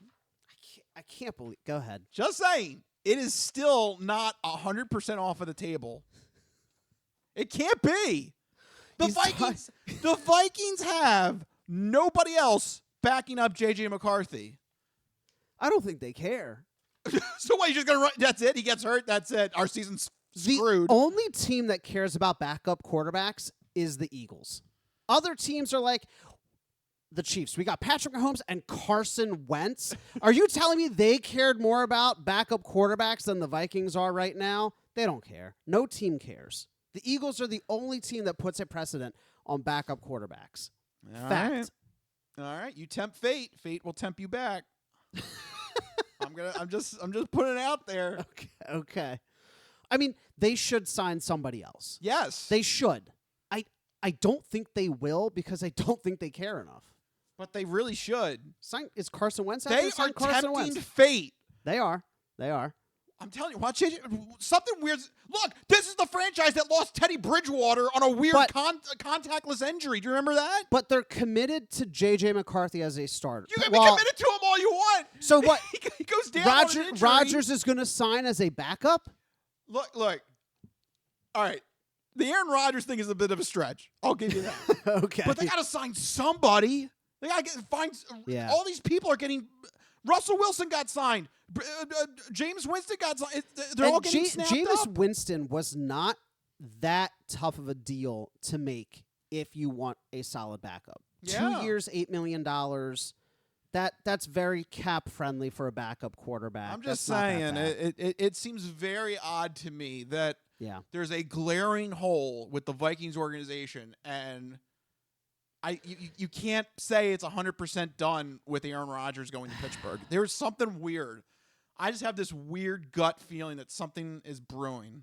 I can't believe. Go ahead. Just saying. It is still not 100% off of the table. It can't be. The Vikings have nobody else backing up J.J. McCarthy. I don't think they care. So what, you just going to run? That's it? He gets hurt? That's it? Our season's screwed. The only team that cares about backup quarterbacks is the Eagles. Other teams are like the Chiefs. We got Patrick Mahomes and Carson Wentz. Are you telling me they cared more about backup quarterbacks than the Vikings are right now? They don't care. No team cares. The Eagles are the only team that puts a precedent on backup quarterbacks. Fact. All right. You tempt fate. Fate will tempt you back. I'm just putting it out there. Okay. I mean, they should sign somebody else. Yes. They should. I don't think they will because I don't think they care enough. But they really should. Is Carson Wentz out They there? are Sign Carson tempting Wentz. fate. They are. They are. I'm telling you, watch it. Something weird. Look, this is the franchise that lost Teddy Bridgewater on a weird contactless injury. Do you remember that? But they're committed to J.J. McCarthy as a starter. You can be committed to him all you want. So what? He goes down on an injury. Rodgers is going to sign as a backup? Look. All right. The Aaron Rodgers thing is a bit of a stretch. I'll give you that. Okay. But they got to sign somebody. They got to find. Yeah. All these people are getting. Russell Wilson got signed. James Winston got signed. They're all getting snapped Jameis up. Winston was not that tough of a deal to make if you want a solid backup. Yeah. 2 years, $8 million. That's very cap friendly for a backup quarterback. I'm just That's not saying, that bad. it seems very odd to me that there's a glaring hole with the Vikings organization, and you can't say it's 100% done with Aaron Rodgers going to Pittsburgh. There's something weird. I just have this weird gut feeling that something is brewing.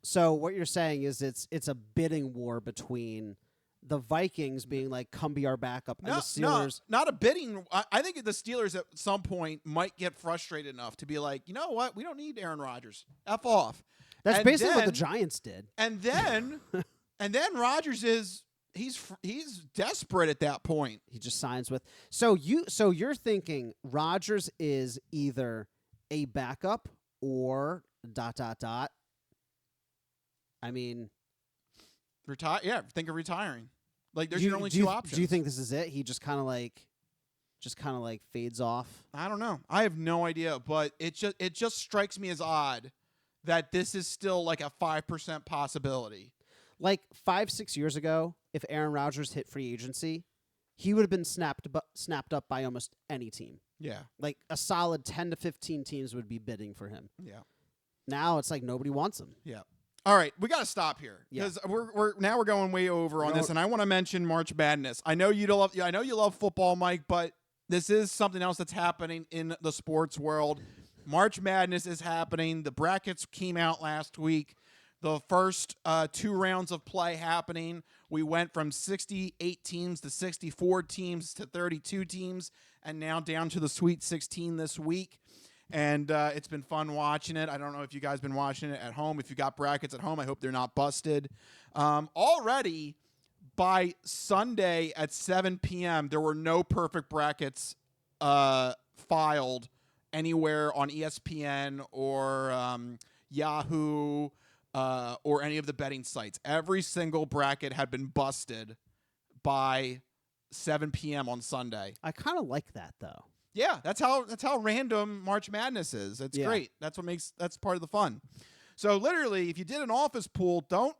So what you're saying is it's a bidding war between the Vikings being like, come be our backup, and the Steelers. No, not a bidding. I think the Steelers at some point might get frustrated enough to be like, you know what? We don't need Aaron Rodgers. F off. That's And basically what then- the Giants did. And then, Rodgers is he's desperate at that point. He just signs with. So you're thinking Rodgers is either a backup or ... I mean, Retire? Yeah, think of retiring. Like there's do your you- only do you- two options. Do you think this is it? He just kind of like fades off. I don't know. I have no idea, but it just strikes me as odd that this is still like a 5% possibility. Like 5-6 years ago, if Aaron Rodgers hit free agency, he would have been snapped up by almost any team. Yeah. Like a solid 10 to 15 teams would be bidding for him. Yeah. Now it's like nobody wants him. Yeah. All right, we got to stop here because we're going way over on this, and I want to mention March Madness. I know you love football, Mike, but this is something else that's happening in the sports world. March Madness is happening. The brackets came out last week. The first 2 rounds of play happening. We went from 68 teams to 64 teams to 32 teams, and now down to the Sweet 16 this week. And it's been fun watching it. I don't know if you guys been watching it at home. If you got brackets at home, I hope they're not busted. Already by Sunday at 7 p.m., there were no perfect brackets filed anywhere on ESPN or Yahoo or any of the betting sites. Every single bracket had been busted by 7 p.m. on Sunday. I kind of like that, though. Yeah, that's how random March Madness is. It's great. That's part of the fun. So literally, if you did an office pool, don't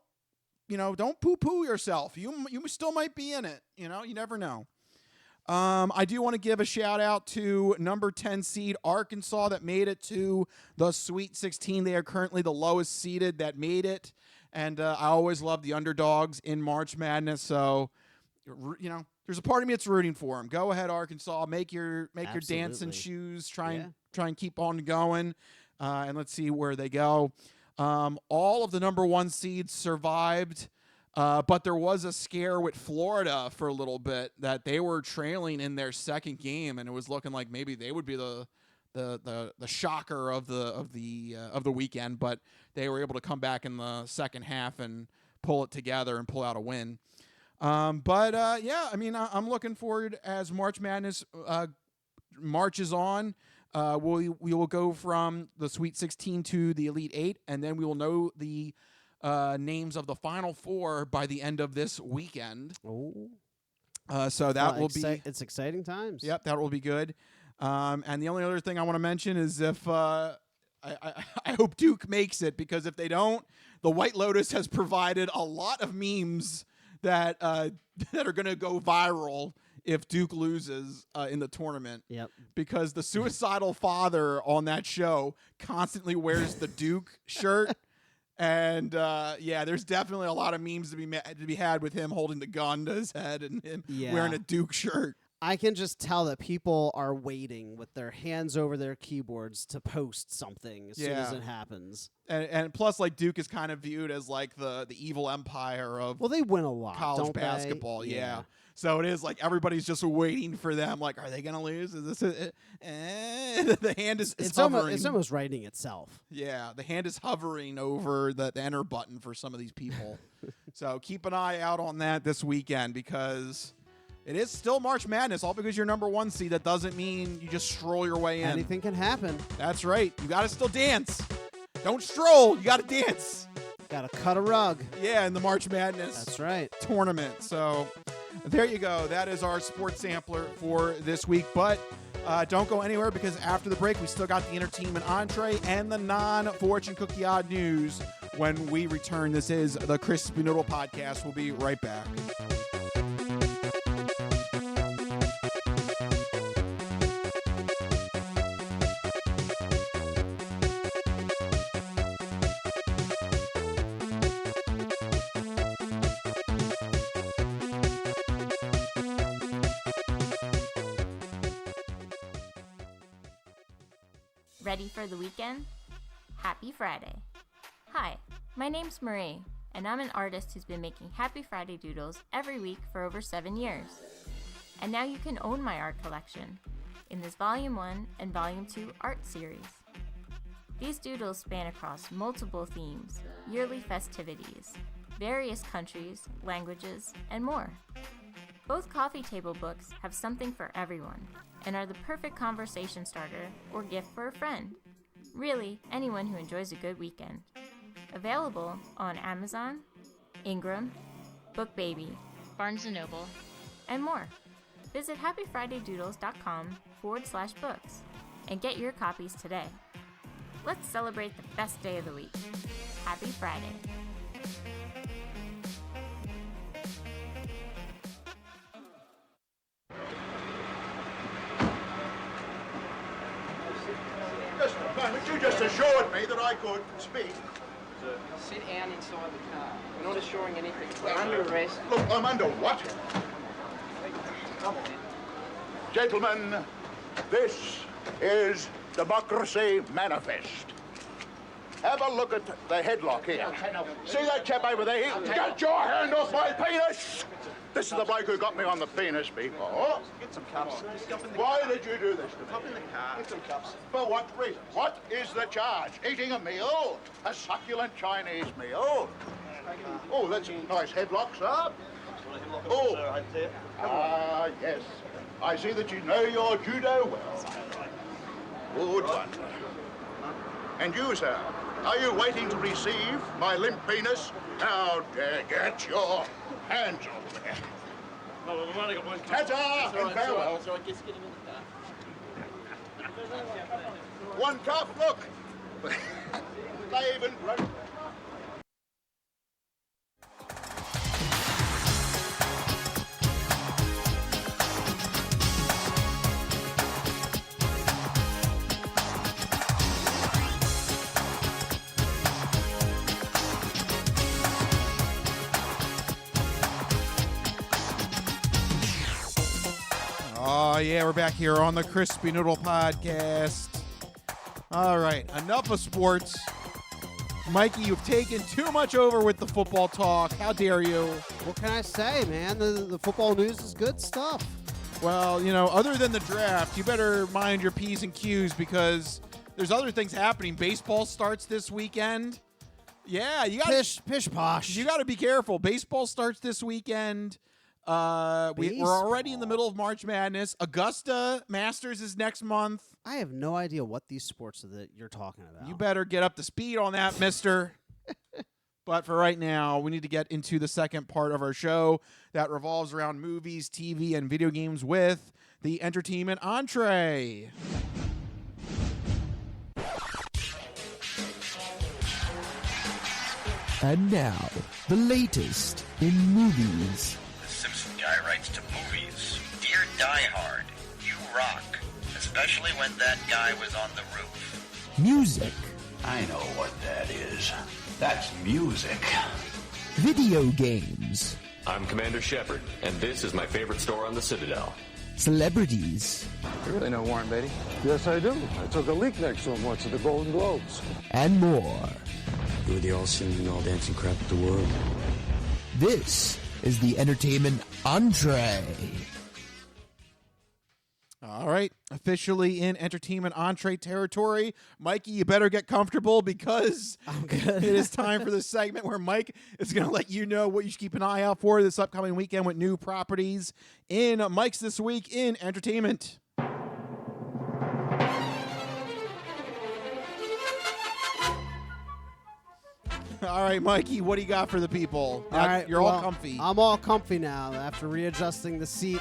poo-poo yourself. You still might be in it. You never know. I do want to give a shout out to number 10 seed Arkansas that made it to the Sweet 16. They are currently the lowest seeded that made it. And I always love the underdogs in March Madness. So, there's a part of me that's rooting for them. Go ahead, Arkansas. Make your dancing shoes. Try and keep on going. And let's see where they go. All of the number 1 seeds survived. But there was a scare with Florida for a little bit that they were trailing in their second game, and it was looking like maybe they would be the shocker of the weekend. But they were able to come back in the second half and pull it together and pull out a win. I'm looking forward as March Madness marches on. We will go from the Sweet 16 to the Elite 8, and then we will know the names of the Final Four by the end of this weekend. Oh. So that will be... It's exciting times. Yep, that will be good. And the only other thing I want to mention is if... I hope Duke makes it, because if they don't, the White Lotus has provided a lot of memes that that are going to go viral if Duke loses in the tournament. Yep. Because the suicidal father on that show constantly wears the Duke shirt. And there's definitely a lot of memes to be had with him holding the gun to his head and him wearing a Duke shirt. I can just tell that people are waiting with their hands over their keyboards to post something as soon as it happens. And plus, like, Duke is kind of viewed as like the evil empire of they win a lot, college basketball. Yeah. So it is like everybody's just waiting for them. Like, are they going to lose? Is this the hand is hovering. It's almost writing itself. Yeah, the hand is hovering over the enter button for some of these people. So keep an eye out on that this weekend, because it is still March Madness. All because you're number 1 seed, that doesn't mean you just stroll your way in. Anything can happen. That's right. You got to still dance. Don't stroll. You got to dance. Got to cut a rug. Yeah, in the March Madness. That's right. Tournament. So there you go. That is our sports sampler for this week. But don't go anywhere, because after the break, we still got the entertainment entree and the non-fortune cookie odd news when we return. This is the Crispy Noodle Podcast. We'll be right back. Ready for the weekend? Happy Friday. Hi, my name's Marie, and I'm an artist who's been making Happy Friday doodles every week for over 7 years. And now you can own my art collection in this Volume 1 and Volume 2 art series. These doodles span across multiple themes, yearly festivities, various countries, languages, and more. Both coffee table books have something for everyone and are the perfect conversation starter or gift for a friend. Really, anyone who enjoys a good weekend. Available on Amazon, Ingram, BookBaby, Barnes & Noble, and more. Visit happyfridaydoodles.com/books and get your copies today. Let's celebrate the best day of the week. Happy Friday. Just a moment, you just assured me that I could speak. Sit down inside the car. We're not assuring anything. We're under arrest. Look, I'm under what? Come on. Gentlemen, this is Democracy Manifest. Have a look at the headlock here. See that chap over there? Get your hand off my penis! This is the bloke who got me on the penis before. Get some cups. Why did you do this to me? Hop in the car. Get some cups. For what reason? What is the charge? Eating a meal? A succulent Chinese meal? Oh, that's a nice headlock, sir. Oh, yes. I see that you know your judo well. Good one. And you, sir, are you waiting to receive my limp penis? How dare get your hands off me. No, we've only got one cup. Ta-ta and farewell. So I guess get him in the car. One cup, look. They even... Oh, yeah, we're back here on the Crispy Noodle Podcast. All right, enough of sports. Mikey, you've taken too much over with the football talk. How dare you? What can I say, man? The football news is good stuff. Well, you know, other than the draft, you better mind your P's and Q's because there's other things happening. Baseball starts this weekend. Yeah, you got pish posh. You got to be careful. Baseball starts this weekend. We're already in the middle of March Madness. Augusta Masters is next month. I have no idea what these sports are that you're talking about. You better get up to speed on that, mister. But for right now, we need to get into the second part of our show that revolves around movies, TV, and video games with the entertainment entree. And now, the latest in movies. The Simpson guy writes to movies. Dear Die Hard, you rock. Especially when that guy was on the roof. Music. I know what that is. That's music. Video games. I'm Commander Shepard, and this is my favorite store on the Citadel. Celebrities. You really know Warren Beatty? Yes, I do. I took a leak next to him once at the Golden Globes. And more. You were the Olsen and all dancing crap at the world. This is the entertainment entree. All right, officially in entertainment entree territory. Mikey, you better get comfortable because it is time for this segment where Mike is going to let you know what you should keep an eye out for this upcoming weekend with new properties in Mike's This Week in Entertainment. All right, Mikey, what do you got for the people? All right, You're all comfy. I'm all comfy now after readjusting the seat.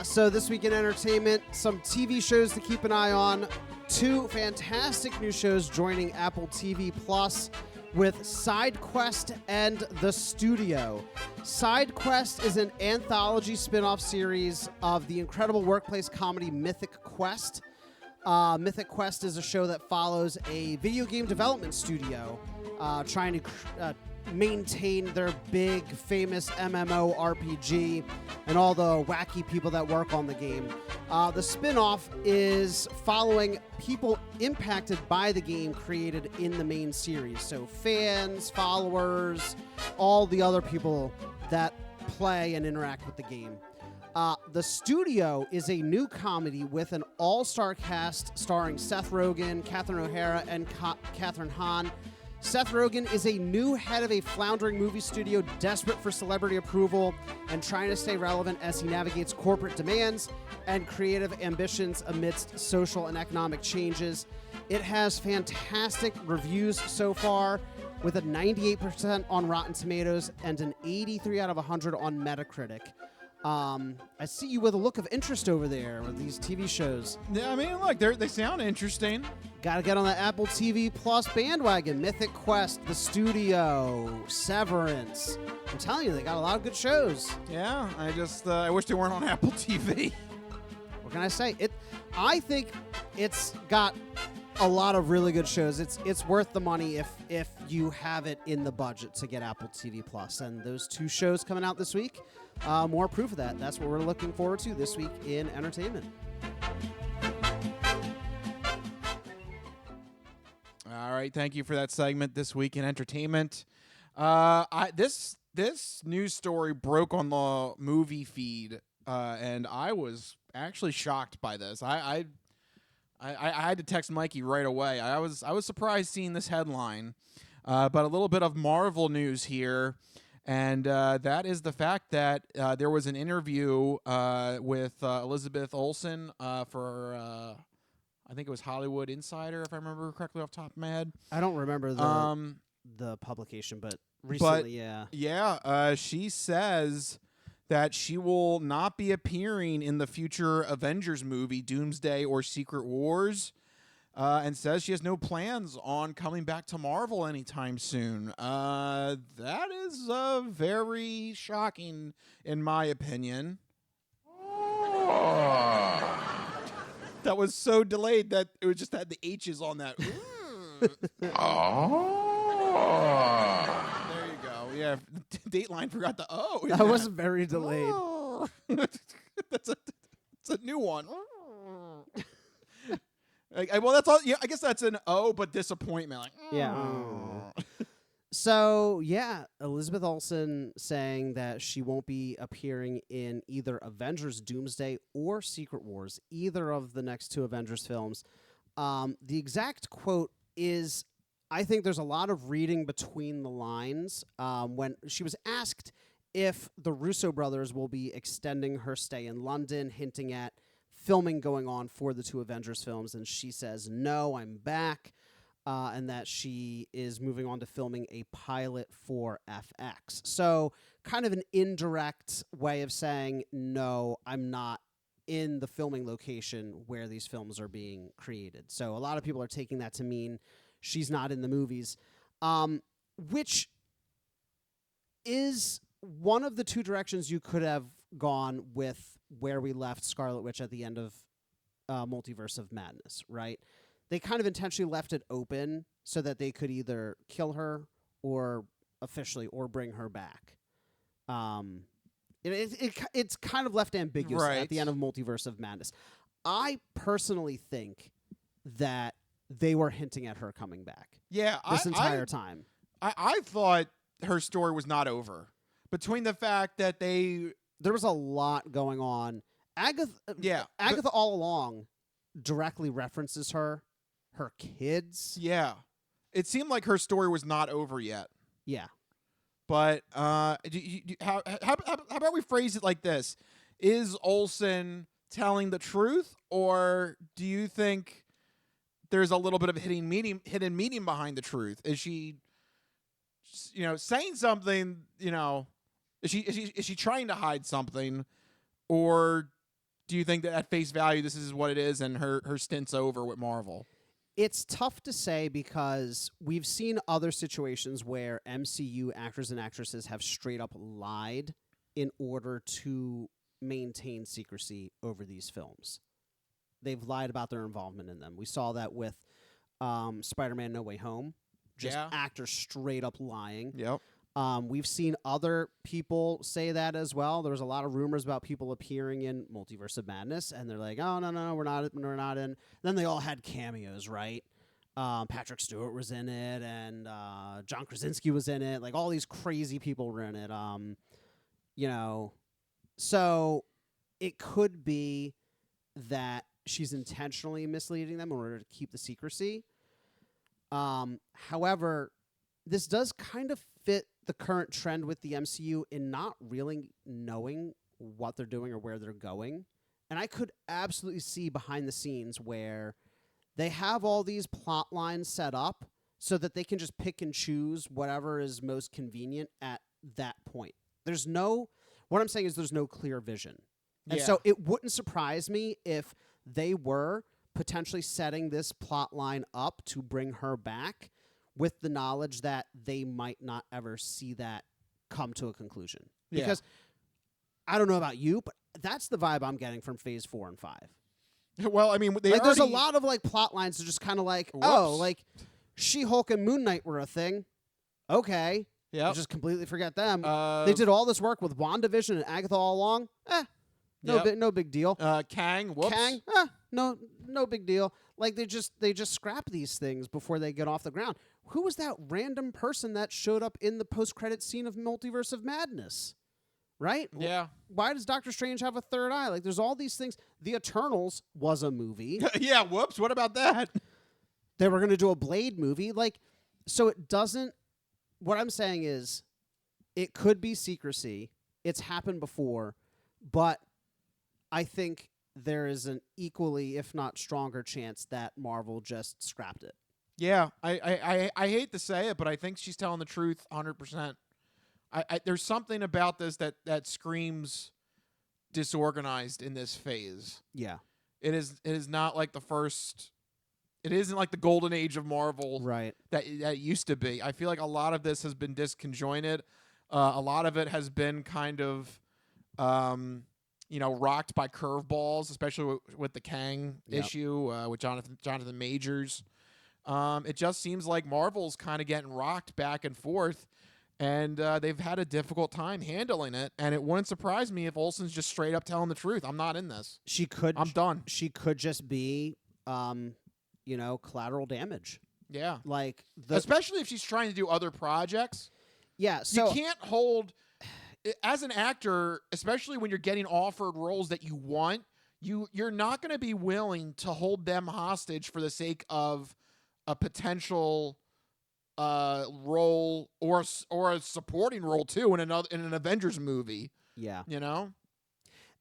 So this week in entertainment, some TV shows to keep an eye on. 2 fantastic new shows joining Apple TV Plus with Side Quest and The Studio. Side Quest is an anthology spin-off series of the incredible workplace comedy Mythic Quest. Mythic Quest is a show that follows a video game development studio trying to maintain their big, famous MMO RPG and all the wacky people that work on the game. The spin-off is following people impacted by the game created in the main series. So fans, followers, all the other people that play and interact with the game. The Studio is a new comedy with an all-star cast starring Seth Rogen, Catherine O'Hara, and Catherine Hahn. Seth Rogen is a new head of a floundering movie studio desperate for celebrity approval and trying to stay relevant as he navigates corporate demands and creative ambitions amidst social and economic changes. It has fantastic reviews so far with a 98% on Rotten Tomatoes and an 83 out of 100 on Metacritic. I see you with a look of interest over there with these TV shows. Yeah, I mean, look, they sound interesting. Gotta get on the Apple TV Plus bandwagon. Mythic Quest, The Studio, Severance. I'm telling you, they got a lot of good shows. Yeah, I wish they weren't on Apple TV. What can I say? I think it's got a lot of really good shows. It's worth the money if you have it in the budget to get Apple TV Plus. And those 2 shows coming out this week, more proof of that. That's what we're looking forward to this week in entertainment. All right, thank you for that segment this week in entertainment. This news story broke on the movie feed, and I was actually shocked by this. I had to text Mikey right away. I was surprised seeing this headline, but a little bit of Marvel news here. And that is the fact that there was an interview with Elizabeth Olsen for, I think it was Hollywood Insider, if I remember correctly off the top of my head. I don't remember the publication, but recently, yeah. Yeah, she says that she will not be appearing in the future Avengers movie, Doomsday or Secret Wars, and says she has no plans on coming back to Marvel anytime soon. That is very shocking, in my opinion. That was so delayed that it just had the H's on that. There you go. Yeah, Dateline forgot the O. That was very delayed. It's a new one. Well, that's all. Yeah, I guess that's an O, but disappointment. Like, yeah. So yeah, Elizabeth Olsen saying that she won't be appearing in either Avengers Doomsday or Secret Wars, either of the next two Avengers films. The exact quote is, I think there's a lot of reading between the lines. When she was asked if the Russo brothers will be extending her stay in London, hinting at filming going on for the two Avengers films, and she says, no, I'm back. And that she is moving on to filming a pilot for FX. So kind of an indirect way of saying, no, I'm not in the filming location where these films are being created. So a lot of people are taking that to mean she's not in the movies, which is one of the two directions you could have gone with where we left Scarlet Witch at the end of Multiverse of Madness, right? They kind of intentionally left it open so that they could either kill her or officially or bring her back. It's kind of left ambiguous at the end of Multiverse of Madness. I personally think that they were hinting at her coming back. Yeah, this entire time. I thought her story was not over. Between the fact that there was a lot going on. Agatha all along directly references her kids. Yeah. It seemed like her story was not over yet. Yeah. But how about we phrase it like this? Is Olsen telling the truth, or do you think there's a little bit of hidden meaning behind the truth? Is she saying something, is she trying to hide something, or do you think that at face value this is what it is and her stint's over with Marvel? It's tough to say because we've seen other situations where MCU actors and actresses have straight up lied in order to maintain secrecy over these films. They've lied about their involvement in them. We saw that with Spider-Man No Way Home. Just actors straight up lying. Yep. We've seen other people say that as well. There was a lot of rumors about people appearing in Multiverse of Madness, and they're like, "Oh no, we're not in." Then they all had cameos, right? Patrick Stewart was in it, and John Krasinski was in it. Like all these crazy people were in it. So it could be that she's intentionally misleading them in order to keep the secrecy. However, this does kind of fit the current trend with the MCU in not really knowing what they're doing or where they're going. And I could absolutely see behind the scenes where they have all these plot lines set up so that they can just pick and choose whatever is most convenient at that point. What I'm saying is there's no clear vision. And so it wouldn't surprise me if they were potentially setting this plot line up to bring her back with the knowledge that they might not ever see that come to a conclusion. Yeah. Because I don't know about you, but that's the vibe I'm getting from Phase 4 and 5. Well, I mean, there's a lot of plot lines that are just kind of like, She-Hulk and Moon Knight were a thing. Okay. Yeah. Just completely forget them. They did all this work with WandaVision and Agatha all along. No big deal. Kang, whoops. Kang, no big deal. Like they just scrap these things before they get off the ground. Who was that random person that showed up in the post-credit scene of Multiverse of Madness? Right? Yeah. Why does Doctor Strange have a third eye? Like there's all these things. The Eternals was a movie. Yeah, whoops. What about that? They were going to do a Blade movie. So it doesn't. What I'm saying is it could be secrecy. It's happened before, but I think there is an equally, if not stronger, chance that Marvel just scrapped it. Yeah, I hate to say it, but I think she's telling the truth 100%. There's something about this that screams disorganized in this phase. Yeah. It is not like the first. It isn't like the golden age of Marvel, right? That it used to be. I feel like a lot of this has been disconjointed. A lot of it has been kind of, rocked by curveballs, especially with the Kang issue with Jonathan Majors. It just seems like Marvel's kind of getting rocked back and forth, and they've had a difficult time handling it. And it wouldn't surprise me if Olsen's just straight up telling the truth. I'm not in this. I'm done. She could just be, collateral damage. Yeah. Like especially if she's trying to do other projects. Yeah. So you can't hold as an actor, especially when you're getting offered roles that you want. You're not going to be willing to hold them hostage for the sake of a potential role or a supporting role too in an Avengers movie. Yeah.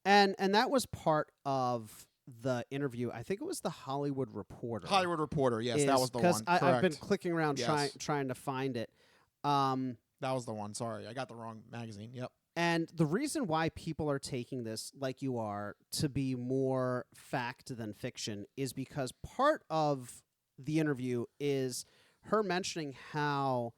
And that was part of the interview. I think it was the Hollywood Reporter. Yes, that was the one. Because I've been clicking around trying to find it. That was the one. Sorry, I got the wrong magazine. Yep. And the reason why people are taking this, like you are, to be more fact than fiction is because part of the interview is her mentioning how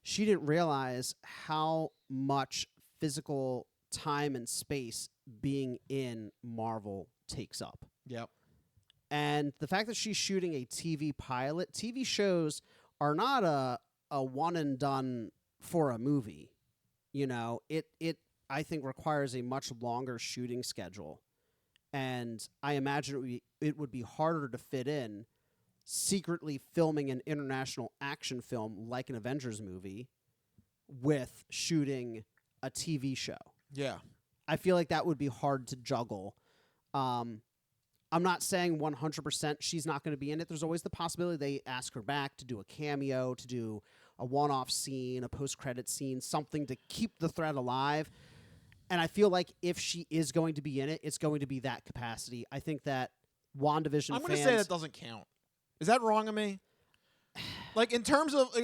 she didn't realize how much physical time and space being in Marvel takes up. Yep. And the fact that she's shooting a TV pilot, TV shows are not a one and done for a movie. It I think requires a much longer shooting schedule. And I imagine it would be harder to fit in secretly filming an international action film like an Avengers movie with shooting a TV show. Yeah. I feel like that would be hard to juggle. I'm not saying 100% she's not going to be in it. There's always the possibility they ask her back to do a cameo, to do a one-off scene, a post-credit scene, something to keep the thread alive. And I feel like if she is going to be in it, it's going to be that capacity. I think that WandaVision I'm going to say that doesn't count. Is that wrong of me? Like in terms of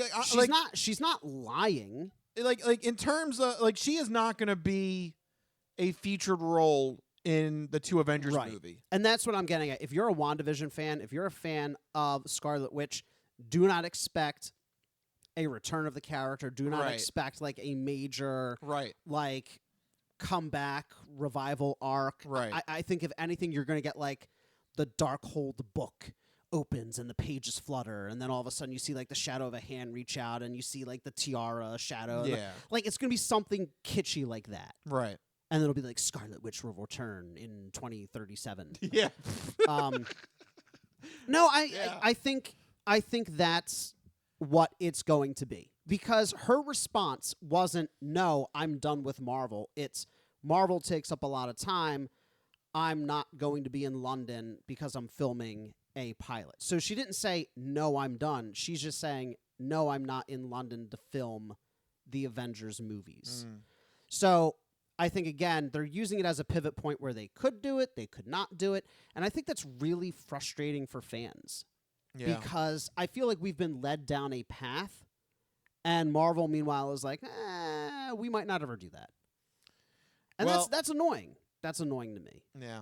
she's not lying. Like in terms of she is not going to be a featured role in the two Avengers movie. And that's what I'm getting at. If you're a WandaVision fan, if you're a fan of Scarlet Witch, do not expect a return of the character. Do not expect like a major like comeback revival arc. I think if anything, you're going to get like the Darkhold book opens and the pages flutter, and then all of a sudden you see like the shadow of a hand reach out, and you see like the tiara shadow. Yeah. Like it's going to be something kitschy like that. Right. And it'll be like Scarlet Witch will return in 2037. Yeah. No, I think that's what it's going to be, because her response wasn't, "No, I'm done with Marvel." It's, "Marvel takes up a lot of time. I'm not going to be in London because I'm filming a pilot." So she didn't say, "No, I'm done." She's just saying, "No, I'm not in London to film the Avengers movies." So I think, again, they're using it as a pivot point where they could do it, they could not do it. And I think that's really frustrating for fans. Yeah. Because I feel like we've been led down a path, and Marvel, meanwhile, is like, we might not ever do that. And that's annoying. That's annoying to me. Yeah.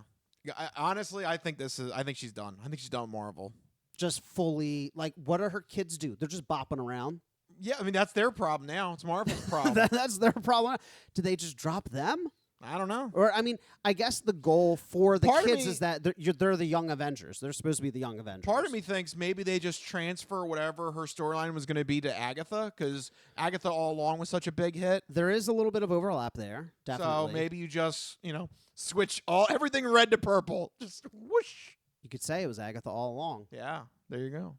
Honestly, I think she's done. I think she's done with Marvel. Just fully, like, what do her kids do? They're just bopping around. Yeah, I mean, that's their problem now. It's Marvel's problem. That's their problem. Do they just drop them? I don't know. Or, I mean, I guess the goal for the kids is that they're the young Avengers. They're supposed to be the young Avengers. Part of me thinks maybe they just transfer whatever her storyline was going to be to Agatha, because Agatha all along was such a big hit. There is a little bit of overlap there, definitely. So maybe you just, switch everything red to purple. Just whoosh. You could say it was Agatha all along. Yeah, there you go.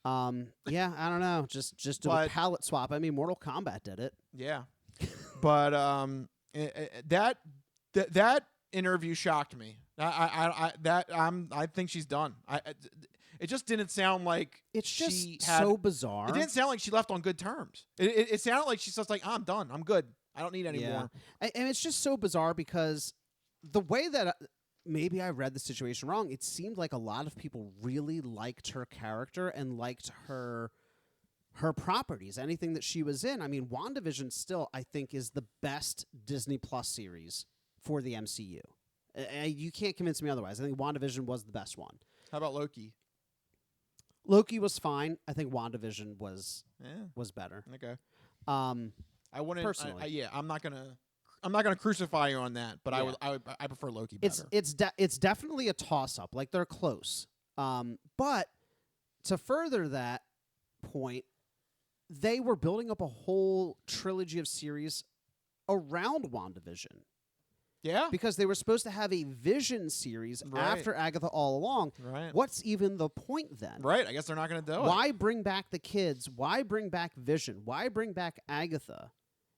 Yeah, I don't know. Just do a palette swap. I mean, Mortal Kombat did it. Yeah. But that interview shocked me. I think she's done. It just didn't sound like it's just so bizarre. It didn't sound like she left on good terms. It sounded like she's just like, I'm done. I'm good. I don't need any more. And it's just so bizarre because the way that maybe I read the situation wrong, it seemed like a lot of people really liked her character and liked her her properties, anything that she was in. I mean, WandaVision still, I think, is the best Disney Plus series for the MCU. You can't convince me otherwise. I think WandaVision was the best one. How about Loki? Loki was fine. I think WandaVision was better. Okay. I wouldn't personally. I'm not gonna crucify you on that, but I prefer Loki better. It's definitely a toss up. Like, they're close. But to further that point, they were building up a whole trilogy of series around WandaVision. Yeah. Because they were supposed to have a Vision series after Agatha all along. Right. What's even the point then? Right. I guess they're not going to do it. Why bring back the kids? Why bring back Vision? Why bring back Agatha?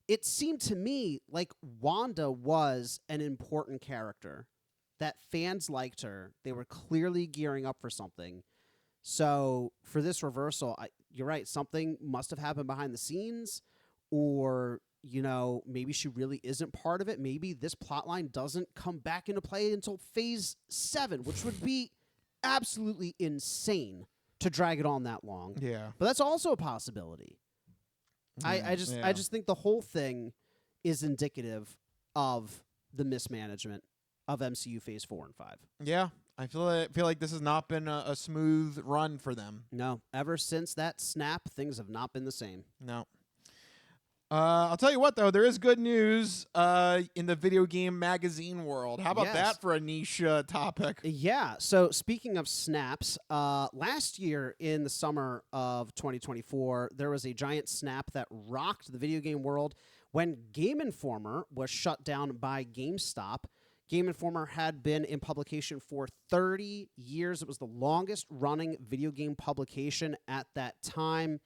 It seemed to me like Wanda was an important character, that fans liked her. They were clearly gearing up for something. So for this reversal, you're right. Something must have happened behind the scenes, or maybe she really isn't part of it. Maybe this plotline doesn't come back into play until Phase 7, which would be absolutely insane to drag it on that long. Yeah. But that's also a possibility. I just think the whole thing is indicative of the mismanagement of MCU Phase 4 and 5. Yeah. I feel like this has not been a smooth run for them. No. Ever since that snap, things have not been the same. No. I'll tell you what, though, there is good news in the video game magazine world. How about that for a niche topic? Yeah. So speaking of snaps, last year in the summer of 2024, there was a giant snap that rocked the video game world when Game Informer was shut down by GameStop. Game Informer had been in publication for 30 years. It was the longest running video game publication at that time.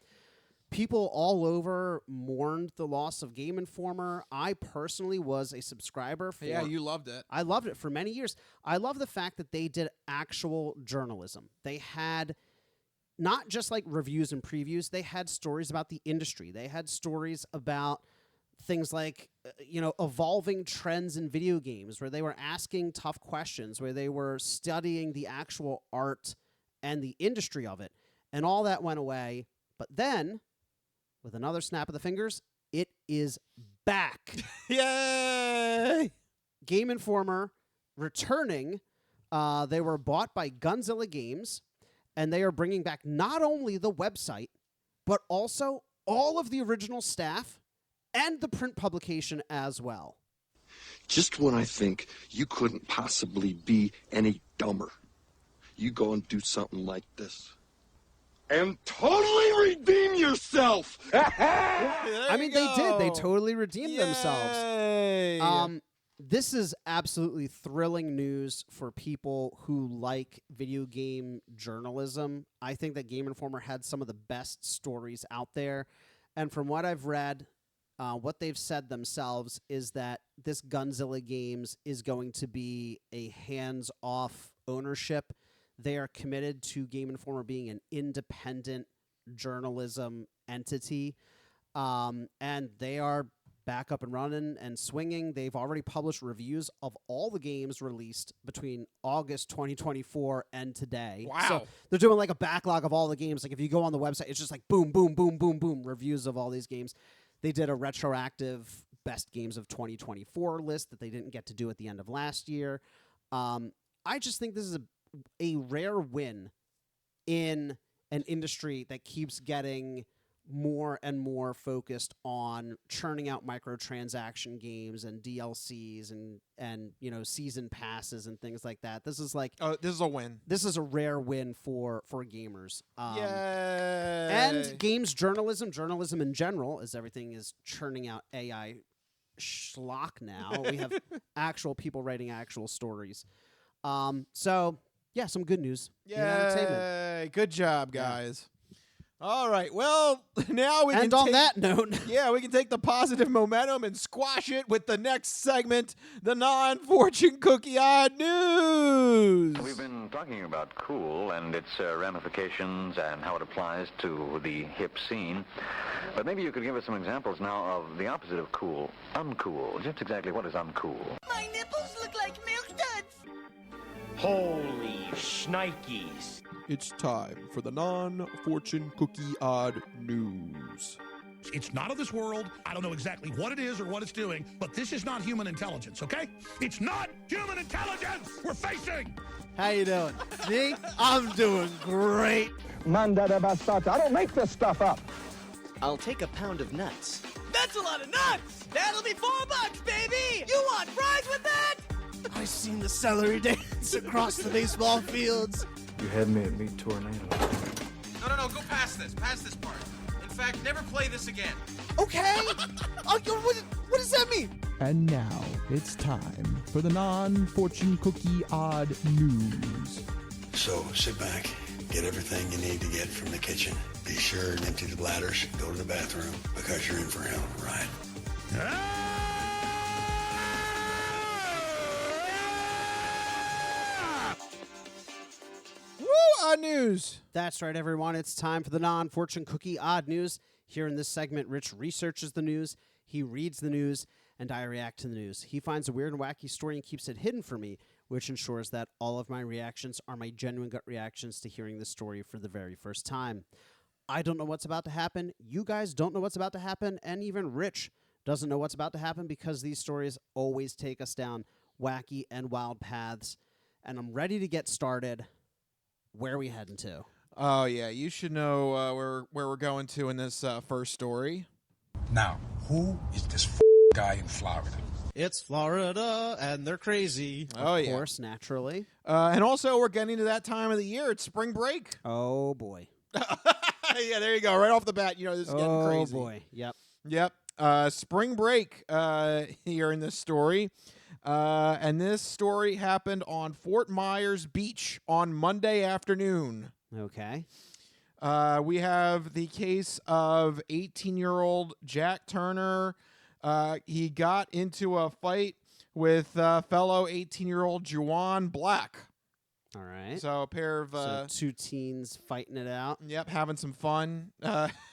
People all over mourned the loss of Game Informer. I personally was a subscriber for... Yeah, you loved it. I loved it for many years. I love the fact that they did actual journalism. They had not just like reviews and previews. They had stories about the industry. They had stories about things like, evolving trends in video games, where they were asking tough questions, where they were studying the actual art and the industry of it. And all that went away. But then, with another snap of the fingers, it is back. Yay! Game Informer returning. They were bought by Gunzilla Games, and they are bringing back not only the website, but also all of the original staff and the print publication as well. Just when I think you couldn't possibly be any dumber, you go and do something like this. And totally redeem yourself. I mean, they did. They totally redeemed themselves. This is absolutely thrilling news for people who like video game journalism. I think that Game Informer had some of the best stories out there. And from what I've read, what they've said themselves is that this Gunzilla Games is going to be a hands-off ownership. They are committed to Game Informer being an independent journalism entity, and they are back up and running and swinging. They've already published reviews of all the games released between August 2024 and today. Wow. So they're doing like a backlog of all the games. Like if you go on the website, it's just like boom, boom, boom, boom, boom, reviews of all these games. They did a retroactive best games of 2024 list that they didn't get to do at the end of last year. I just think this is a rare win in an industry that keeps getting more and more focused on churning out microtransaction games and DLCs and season passes and things like that. This is like this is a win. This is a rare win for gamers. Yay! And games journalism in general, as everything is churning out AI schlock now. We have actual people writing actual stories. So yeah, some good news. Yay! Good job, guys. All right. Well, now we can. And on that note, yeah, we can take the positive momentum and squash it with the next segment, the non-fortune cookie odd news. We've been talking about cool and its ramifications and how it applies to the hip scene. But maybe you could give us some examples now of the opposite of cool, uncool. Just exactly what is uncool? My nipples look like milk duds. Holy shnikes. it's time for the non-fortune cookie odd news. It's not of this world. I don't know exactly what it is or what it's doing, but this is not human intelligence, okay? It's not human intelligence we're facing! How you doing? Me? I'm doing great. Mandada bastata. I don't make this stuff up. I'll take a pound of nuts. That's a lot of nuts! That'll be $4, baby! You want fries with that? I seen the celery dance across the baseball fields. You had me at meat tornado. No, go past this part. In fact, never play this again. Okay. What does that mean? And now it's time for the non-fortune cookie odd news. So sit back, get everything you need to get from the kitchen. Be sure and empty the bladders, go to the bathroom, because you're in for a hell of a ride. Odd news. That's right, everyone. It's time for the non-fortune cookie odd news. Here in this segment, Rich researches the news, he reads the news, and I react to the news. He finds a weird and wacky story and keeps it hidden from me, which ensures that all of my reactions are my genuine gut reactions to hearing the story for the very first time. I don't know what's about to happen. You guys don't know what's about to happen, and even Rich doesn't know what's about to happen because these stories always take us down wacky and wild paths. And I'm ready to get started. Where are we heading to? Oh, yeah. You should know where we're going to in this first story. Now, who is this guy in Florida? It's Florida, and they're crazy. Of course, naturally. And also, we're getting to that time of the year. It's spring break. Oh, boy. Yeah, there you go. Right off the bat, this is getting crazy. Oh, boy. Yep. Spring break here in this story. And this story happened on Fort Myers Beach on Monday afternoon. Okay. We have the case of 18-year-old Jack Turner. He got into a fight with fellow 18-year-old Juwan Black. All right. So a pair of two teens fighting it out. Yep, having some fun.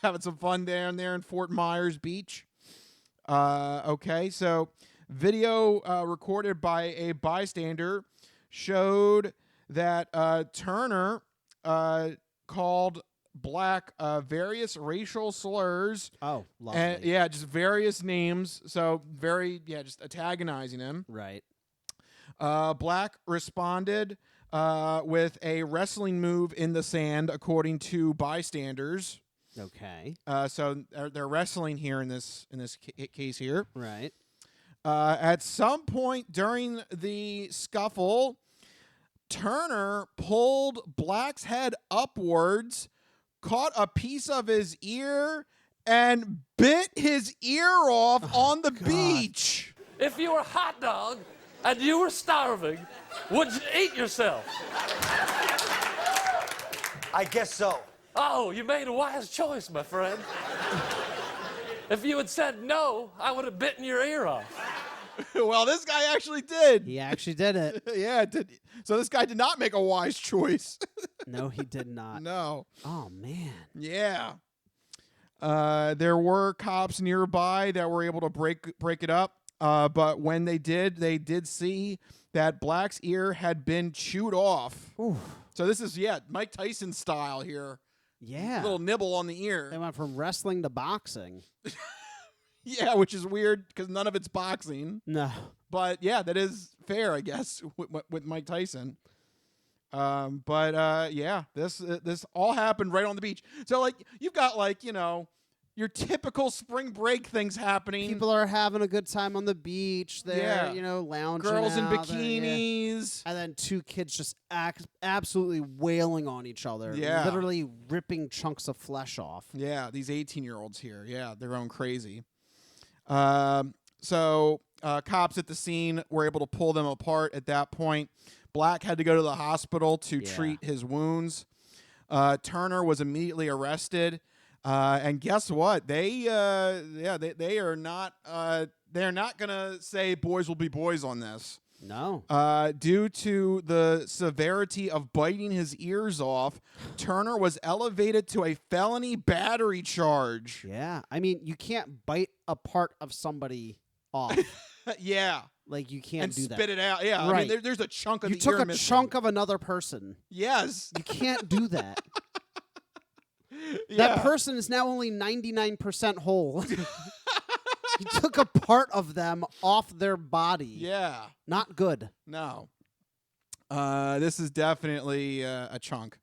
Having some fun down there in Fort Myers Beach. Okay, so video recorded by a bystander showed that Turner called Black various racial slurs. Oh, lovely. And, just various names. So just antagonizing him. Right. Black responded with a wrestling move in the sand, according to bystanders. Okay. So they're wrestling here in this case here. Right. At some point during the scuffle, Turner pulled Black's head upwards, caught a piece of his ear, and bit his ear off on the beach. If you were a hot dog and you were starving, would you eat yourself? I guess so. Oh, you made a wise choice, my friend. If you had said no, I would have bitten your ear off. Well, this guy actually did. He actually did it. Yeah, it did. So this guy did not make a wise choice. No, he did not. No. Oh, man. Yeah. There were cops nearby that were able to break it up. But when they did see that Black's ear had been chewed off. Ooh. So this is, Mike Tyson style here. Yeah. A little nibble on the ear. They went from wrestling to boxing. Yeah, which is weird because none of it's boxing. No. But, that is fair, I guess, with Mike Tyson. This all happened right on the beach. So, you've got, your typical spring break things happening. People are having a good time on the beach. They're, lounging Girls in out bikinis. And then two kids just absolutely wailing on each other. Yeah. Literally ripping chunks of flesh off. Yeah, these 18-year-olds here. Yeah, they're going crazy. So cops at the scene were able to pull them apart at that point. Black had to go to the hospital to treat his wounds. Turner was immediately arrested. And guess what? They are not they're not gonna say boys will be boys on this. No. Due to the severity of biting his ears off, Turner was elevated to a felony battery charge. Yeah. I mean, you can't bite a part of somebody off. Yeah. Like, you can't and do that. spit it out. Yeah. Right. I mean, there's a chunk of you the ear took a missing. chunk of another person. Yes. You can't do that. Yeah. That person is now only 99% whole. You took a part of them off their body. Yeah. Not good. No. This is definitely a chunk.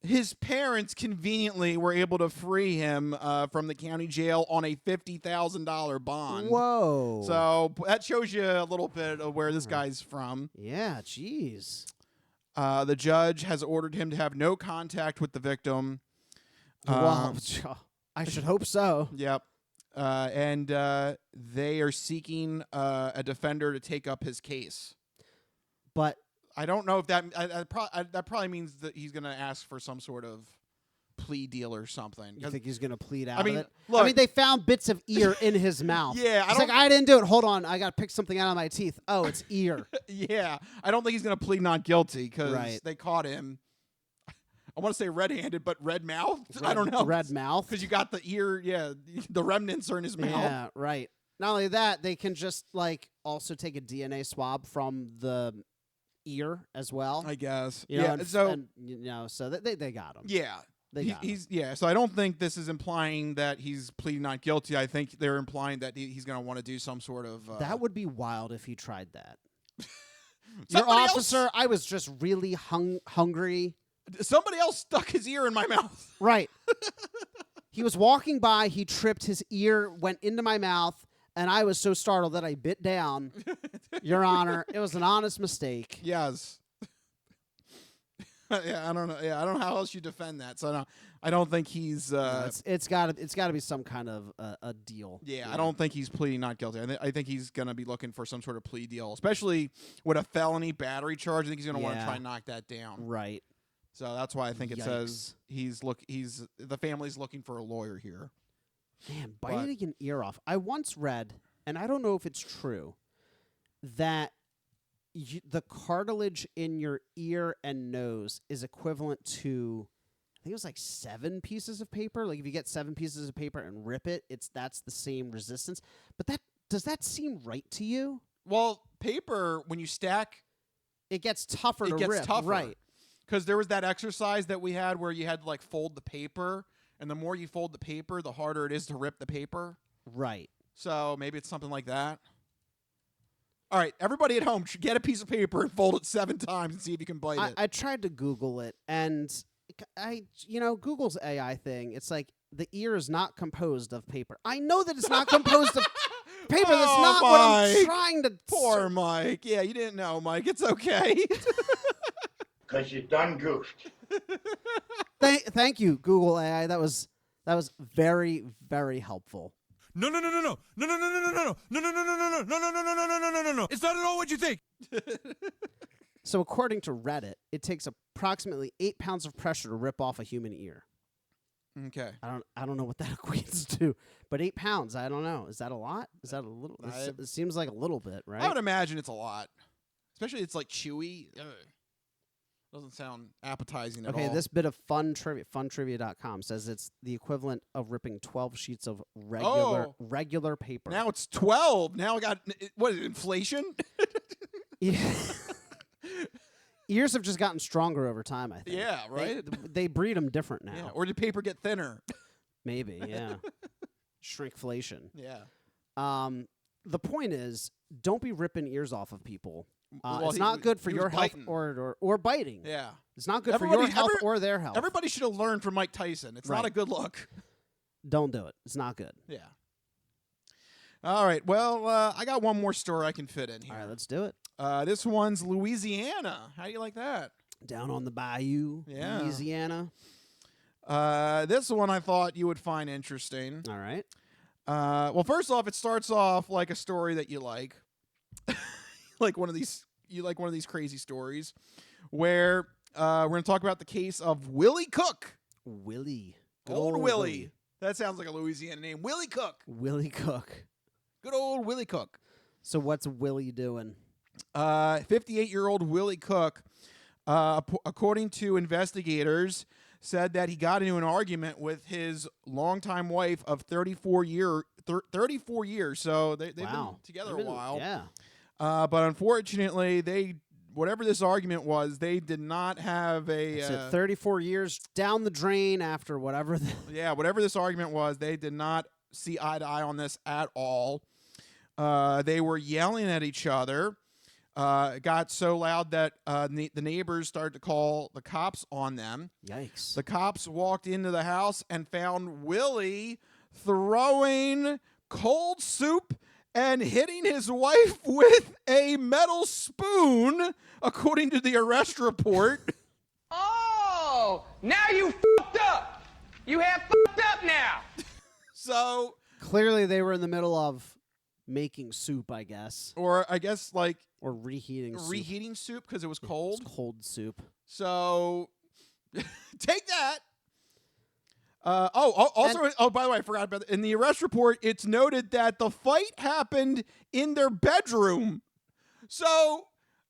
His parents conveniently were able to free him from the county jail on a $50,000 bond. Whoa. So that shows you a little bit of where this guy's from. Yeah, jeez. The judge has ordered him to have no contact with the victim. Well, I should hope so. Yep. And they are seeking a defender to take up his case. But I don't know if that that probably means that he's going to ask for some sort of plea deal or something. You think he's going to plead out I mean, of it? look, I mean, they found bits of ear in his mouth. Yeah, he's like, I didn't do it. Hold on, I got to pick something out of my teeth. Oh, it's ear. Yeah, I don't think he's going to plead not guilty because Right. they caught him. I want to say red-handed, but red mouth. I don't know. Red mouth. Because you got the ear. Yeah, the remnants are in his mouth. Yeah, right. Not only that, they can just like also take a DNA swab from the ear as well. I guess. You know, Yeah. and, So and, you know, so they got him. yeah, They got him. he's yeah. So I don't think this is implying that he's pleading not guilty. I think they're implying that he's going to want to do some sort of. That would be wild if he tried that. Your Somebody else- officer, I was just really hungry. Somebody else stuck his ear in my mouth. Right. He was walking by. He tripped. His ear went into my mouth, and I was so startled that I bit down. Your Honor, it was an honest mistake. Yes. Yeah, I don't know. Yeah, I don't know how else you defend that. So I don't think he's. No, it's got to be some kind of a deal. Yeah, I don't think he's pleading not guilty. I think he's going to be looking for some sort of plea deal, especially with a felony battery charge. I think he's going to want to try and knock that down. Right. So that's why I think it Yikes. says the family's looking for a lawyer here. Man, biting an ear off. I once read, and I don't know if it's true, that the cartilage in your ear and nose is equivalent to, I think it was like 7 pieces of paper. Like if you get 7 pieces of paper and rip it, that's the same resistance. But does that seem right to you? Well, paper when you stack, it gets tougher to it gets rip. tougher, Right. Because there was that exercise that we had where you had to like fold the paper, and the more you fold the paper, the harder it is to rip the paper. Right. So maybe it's something like that. All right, everybody at home, get a piece of paper and fold it 7 times and see if you can bite it. I tried to Google it, and Google's AI thing, it's like the ear is not composed of paper. I know that it's not composed of paper. That's not what I'm Mike. trying to. Poor Mike. Yeah, you didn't know, Mike. It's okay. Because you done goofed. Thank you, Google AI. That was very, very helpful. No. It's not at all what you think. So according to Reddit, it takes approximately 8 pounds of pressure to rip off a human ear. Okay. I don't know what that equates to, but 8 pounds, I don't know. Is that a lot? Is that a little? It seems like a little bit, right? I would imagine it's a lot. Especially it's like chewy. Ugh. Doesn't sound appetizing at all. Okay, this bit of funtrivia.com says it's the equivalent of ripping 12 sheets of regular paper. Now it's 12. Now I got, what is it, inflation? Yeah. Ears have just gotten stronger over time, I think. Yeah, right? They breed them different now. Yeah. Or did paper get thinner? Maybe, yeah. Shrinkflation. Yeah. The point is, don't be ripping ears off of people. Well, it's not good for he your was health biting. or biting. Yeah. It's not good for your health or their health. Everybody should have learned from Mike Tyson. It's not a good look. Don't do it. It's not good. Yeah. All right. Well, I got one more story I can fit in here. All right, let's do it. This one's Louisiana. How do you like that? Down on the bayou, Louisiana. This one I thought you would find interesting. All right. Well, first off, it starts off like a story that you like. Like one of these crazy stories where we're going to talk about the case of Willie Cook. Willie. Old Willie. That sounds like a Louisiana name. Willie Cook. Willie Cook. Good old Willie Cook. So what's Willie doing? 58-year-old Willie Cook, according to investigators, said that he got into an argument with his longtime wife of 34 years. So they've been together a while. Yeah. But unfortunately, whatever this argument was, they did not have a... 34 years down the drain after whatever... whatever this argument was, they did not see eye to eye on this at all. They were yelling at each other. It got so loud that the neighbors started to call the cops on them. Yikes. The cops walked into the house and found Willie throwing cold soup and hitting his wife with a metal spoon, according to the arrest report. Oh, now you fucked up. You have fucked up now. So clearly they were in the middle of making soup, I guess. Or I guess or reheating soup because it was cold. It was cold soup. So take that. By the way, I forgot about that. In the arrest report, it's noted that the fight happened in their bedroom. So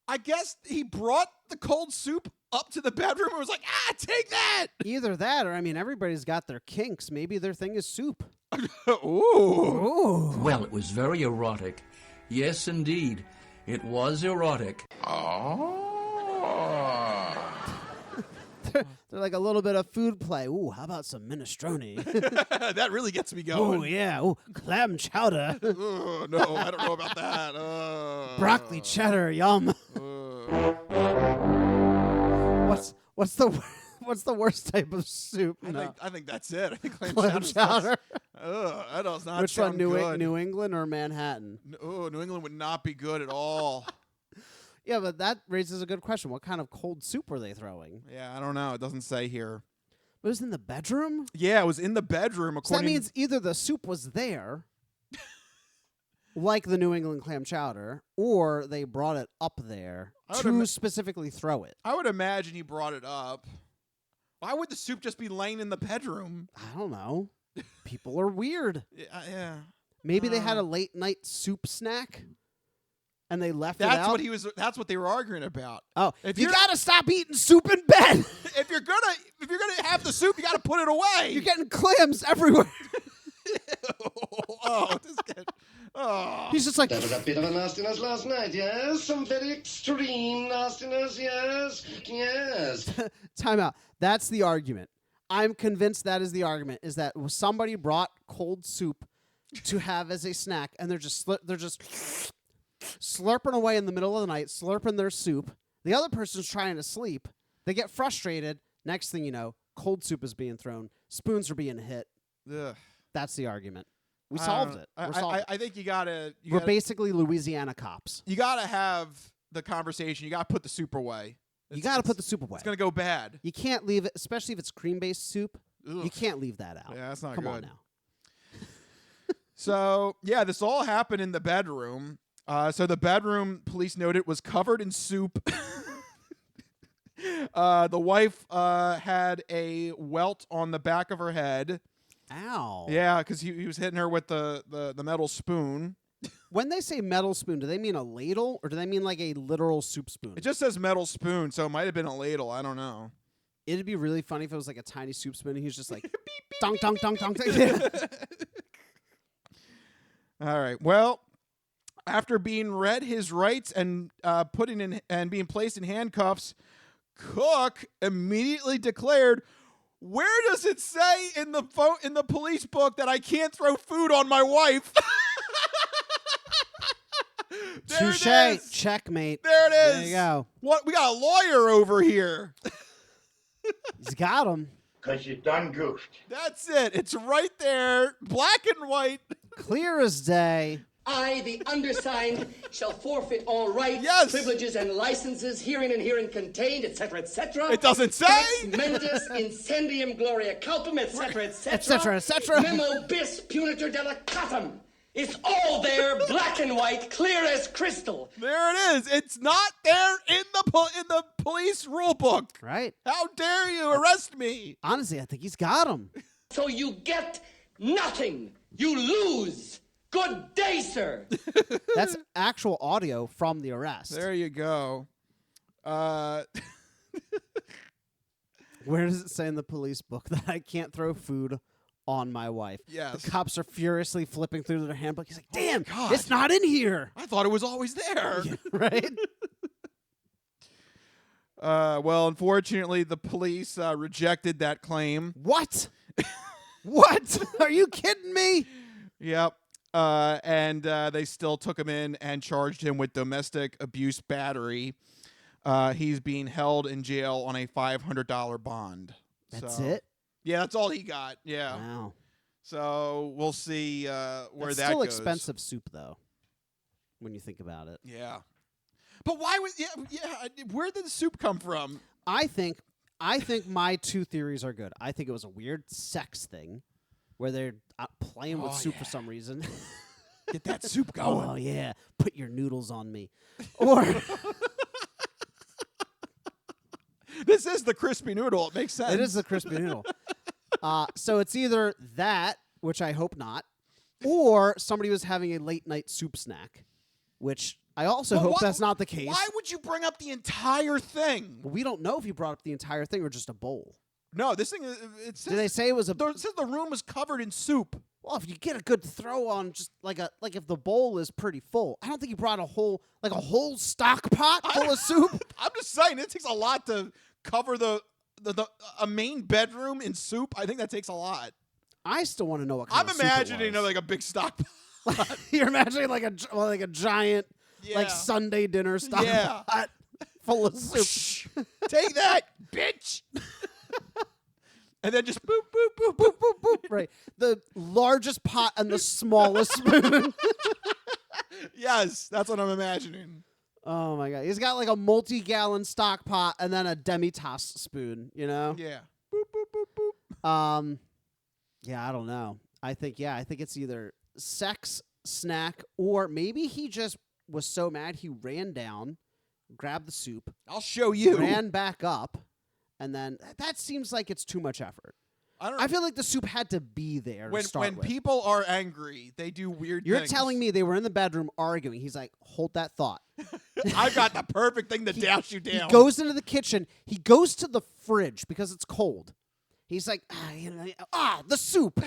I guess he brought the cold soup up to the bedroom and was like, take that. Either that or, everybody's got their kinks. Maybe their thing is soup. Ooh. Well, it was very erotic. Yes, indeed. It was erotic. They're like a little bit of food play. Ooh, how about some minestrone? That really gets me going. Oh, yeah. Ooh, clam chowder. Oh, no, I don't know about that. Broccoli cheddar, yum. What's the worst type of soup? I think that's it. I think clam chowder. That does not Which sound one, good. New England or Manhattan? Oh, New England would not be good at all. Yeah, but that raises a good question. What kind of cold soup were they throwing? Yeah, I don't know. It doesn't say here. It was in the bedroom? Yeah, it was in the bedroom. So that means either the soup was there, like the New England clam chowder, or they brought it up there to specifically throw it. I would imagine he brought it up. Why would the soup just be laying in the bedroom? I don't know. People are weird. Yeah. Maybe they had a late night soup snack. And they left it out. That's what they were arguing about. Oh, you gotta stop eating soup in bed. If you're gonna have the soup, you gotta put it away. You're getting clams everywhere. He's just like. There was a bit of a nastiness last night, yes? Some very extreme nastiness, yes? Yes. Time out. That's the argument. I'm convinced that is the argument. Is that somebody brought cold soup to have as a snack, and they're just slurping away in the middle of the night, slurping their soup. The other person's trying to sleep. They get frustrated. Next thing you know, cold soup is being thrown. Spoons are being hit. Ugh. That's the argument. We solved it. I think you gotta. We're basically Louisiana cops. You gotta have the conversation. You gotta put the soup away. You gotta put the soup away. It's gonna go bad. You can't leave it, especially if it's cream-based soup. Ugh. You can't leave that out. Yeah, that's not Come good. on now. So yeah, this all happened in the bedroom. So the bedroom, police noted, was covered in soup. The wife had a welt on the back of her head. Ow. Yeah, because he was hitting her with the metal spoon. When they say metal spoon, do they mean a ladle or do they mean like a literal soup spoon? It just says metal spoon, so it might have been a ladle. I don't know. It'd be really funny if it was like a tiny soup spoon and he was just like, dunk, dunk, dunk, dunk. Yeah. All right. Well, after being read his rights and being placed in handcuffs, Cook immediately declared, "Where does it say in the police book that I can't throw food on my wife?" Touche. Checkmate. There it is. There you go. What? We got a lawyer over here. He's got him. Because you done goofed. That's it. It's right there, black and white. Clear as day. I, the undersigned, shall forfeit all rights, privileges, and licenses herein contained, etc., etc. It doesn't say. Ex mentis incendium gloria culpum, etc., etc. etc. Memo bis punitor delicatum. It's all there, black and white, clear as crystal. There it is. It's not there in the police rule book. Right. How dare you arrest me? Honestly, I think he's got him. So you get nothing. You lose. Good day, sir. That's actual audio from the arrest. There you go. Where does it say in the police book that I can't throw food on my wife? Yes. The cops are furiously flipping through their handbook. He's like, damn, God. it's not in here. I thought it was always there. Yeah, right? Well, unfortunately, the police rejected that claim. What? What? Are you kidding me? Yep. And they still took him in and charged him with domestic abuse battery. He's being held in jail on a $500 bond. That's it? Yeah, that's all he got. Yeah. Wow. So we'll see where That's that still goes. expensive soup, though, when you think about it. Yeah. But why was where did the soup come from? I think my two theories are good. I think it was a weird sex thing where they're playing with soup for some reason. Get that soup going. Oh, yeah. Put your noodles on me. Or this is the crispy noodle. It makes sense. it is the crispy noodle. So it's either that, which I hope not, or somebody was having a late night soup snack, which I also hope that's not the case. Why would you bring up the entire thing? Well, we don't know if you brought up the entire thing or just a bowl. No, this thing, it says, Did they say it was a... it says the room was covered in soup. Well, if you get a good throw on just like if the bowl is pretty full. I don't think you brought a whole stock pot full of soup. I'm just saying, it takes a lot to cover a main bedroom in soup. I think that takes a lot. I still want to know what kind of soup imagining like a big stock pot. You're imagining like a giant like Sunday dinner stock pot full of soup. Take that, bitch. And then just boop, boop, boop, boop, boop, boop. Right. The largest pot and the smallest spoon. Yes, that's what I'm imagining. Oh, my God. He's got like a multi-gallon stock pot and then a demi-tasse spoon, you know? Yeah. Boop, boop, boop, boop. Yeah, I don't know. I think it's either sex, snack, or maybe he just was so mad he ran down, grabbed the soup. I'll show you. Ran back up. And then that seems like it's too much effort. I feel like the soup had to be there to start when with. people are angry, they do weird You're things. telling me they were in the bedroom arguing. He's like, hold that thought. I've got the perfect thing to douse you down. He goes into the kitchen. He goes to the fridge because it's cold. He's like, the soup.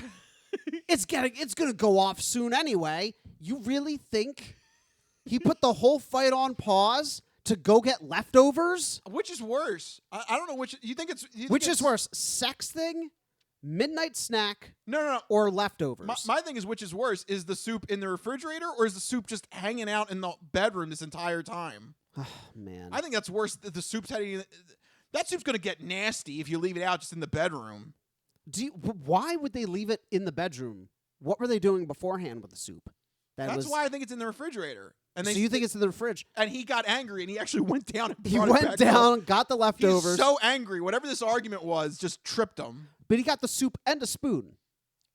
It's gonna go off soon anyway. You really think he put the whole fight on pause to go get leftovers? Which is worse? I don't know which. You think it's which is worse? Sex thing, midnight snack, no, or leftovers? My thing is which is worse? Is the soup in the refrigerator or is the soup just hanging out in the bedroom this entire time? Oh, man, I think that's worse. The soup's heading. That soup's gonna get nasty if you leave it out just in the bedroom. Why would they leave it in the bedroom? What were they doing beforehand with the soup? That's why I think it's in the refrigerator. And so you think it's in the fridge? And he got angry, and he actually went down and He went down, got the leftovers. He's so angry. Whatever this argument was, just tripped him. But he got the soup and a spoon.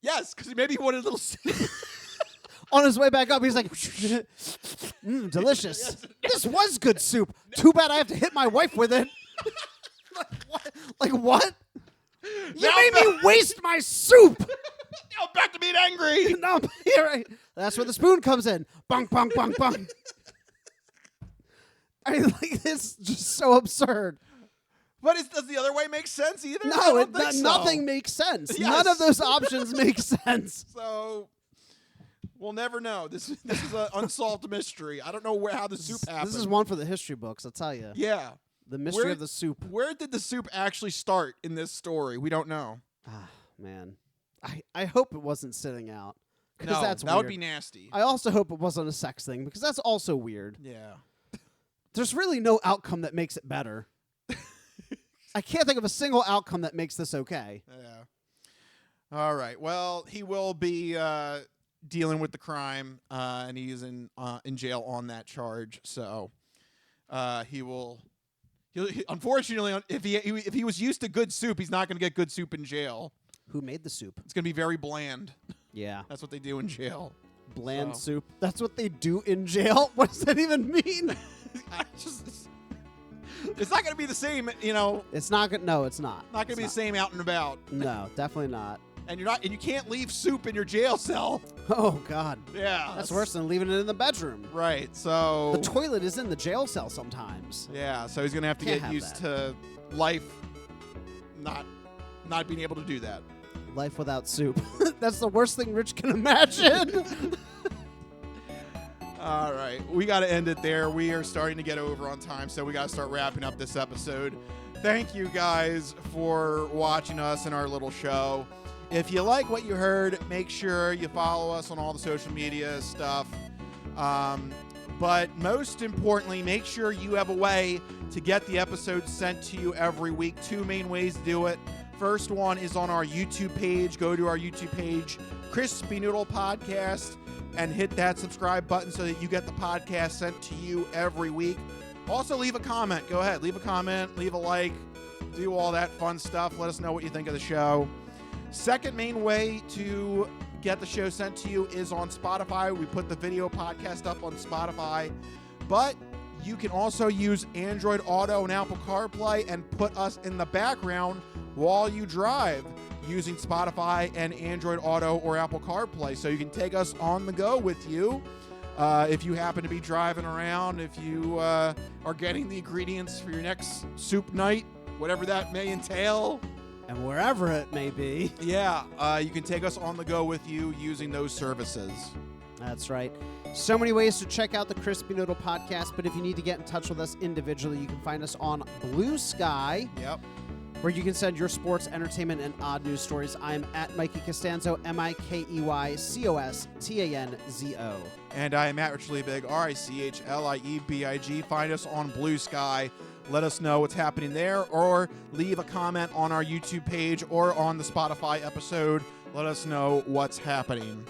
Yes, because maybe he wanted a little soup. On his way back up, he's like, delicious. This was good soup. Too bad I have to hit my wife with it. Like what? You made me waste my soup. Now back to being angry. No, you're right. That's where the spoon comes in. Bunk, bunk, bunk, bunk. I mean, like, this is just so absurd. But does the other way make sense either? No, nothing makes sense. Yes. None of those options make sense. So we'll never know. This is an unsolved mystery. I don't know how the soup happened. This is one for the history books, I'll tell you. Yeah. The mystery of the soup. Where did the soup actually start in this story? We don't know. Ah, man. I hope it wasn't sitting out. No, that's that would be nasty. I also hope it wasn't a sex thing because that's also weird. Yeah. There's really no outcome that makes it better. I can't think of a single outcome that makes this okay. Yeah. All right. Well, he will be dealing with the crime, and he is in jail on that charge. So he will. Unfortunately, if he was used to good soup, he's not going to get good soup in jail. Who made the soup? It's going to be very bland. Yeah. That's what they do in jail. Bland soup. That's what they do in jail? What does that even mean? It's not going to be the same, you know. It's not going. No, it's not. Not going to be the same out and about. No, definitely not. And you can't leave soup in your jail cell. Oh God. Yeah. That's worse than leaving it in the bedroom. Right. So the toilet is in the jail cell sometimes. Yeah. So he's going to have to get used to life not being able to do that. Life without soup. That's the worst thing Rich can imagine. All right, we got to end it there. We are starting to get over on time, so we got to start wrapping up this episode. Thank you guys for watching us in our little show. If you like what you heard, make sure you follow us on all the social media stuff. But most importantly, make sure you have a way to get the episodes sent to you every week. 2 main ways to do it. First one is on our YouTube page. Go to our YouTube page, Crispy Noodle Podcast, and hit that subscribe button so that you get the podcast sent to you every week. Also, leave a comment. Go ahead, leave a comment, leave a like, do all that fun stuff. Let us know what you think of the show. Second main way to get the show sent to you is on Spotify. We put the video podcast up on Spotify, but you can also use Android Auto and Apple CarPlay and put us in the background while you drive using Spotify and Android Auto or Apple CarPlay. So you can take us on the go with you if you happen to be driving around, if you are getting the ingredients for your next soup night, whatever that may entail. And wherever it may be. Yeah, you can take us on the go with you using those services. That's right. So many ways to check out the Crispy Noodle Podcast, but if you need to get in touch with us individually, you can find us on Blue Sky. Yep. Where you can send your sports, entertainment, and odd news stories. I'm at Mikey Costanzo, MikeyCostanzo. And I am at Rich Liebig, RichLiebig. Find us on Blue Sky. Let us know what's happening there, or leave a comment on our YouTube page or on the Spotify episode. Let us know what's happening.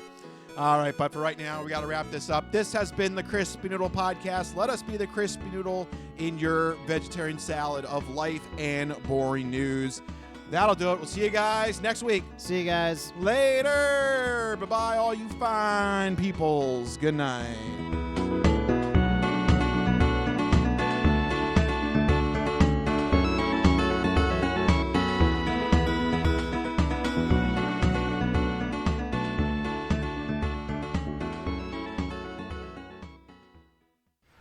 All right, but for right now, we got to wrap this up. This has been the Crispy Noodle Podcast. Let us be the Crispy Noodle in your vegetarian salad of life and boring news. That'll do it. We'll see you guys next week. See you guys later. Bye-bye, all you fine peoples. Good night.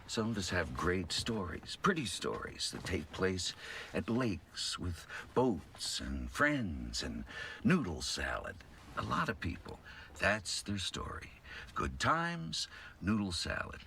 Some of us have great stories, pretty stories that take place at lakes with boats and friends and noodle salad. A lot of people, that's their story. Good times, noodle salad.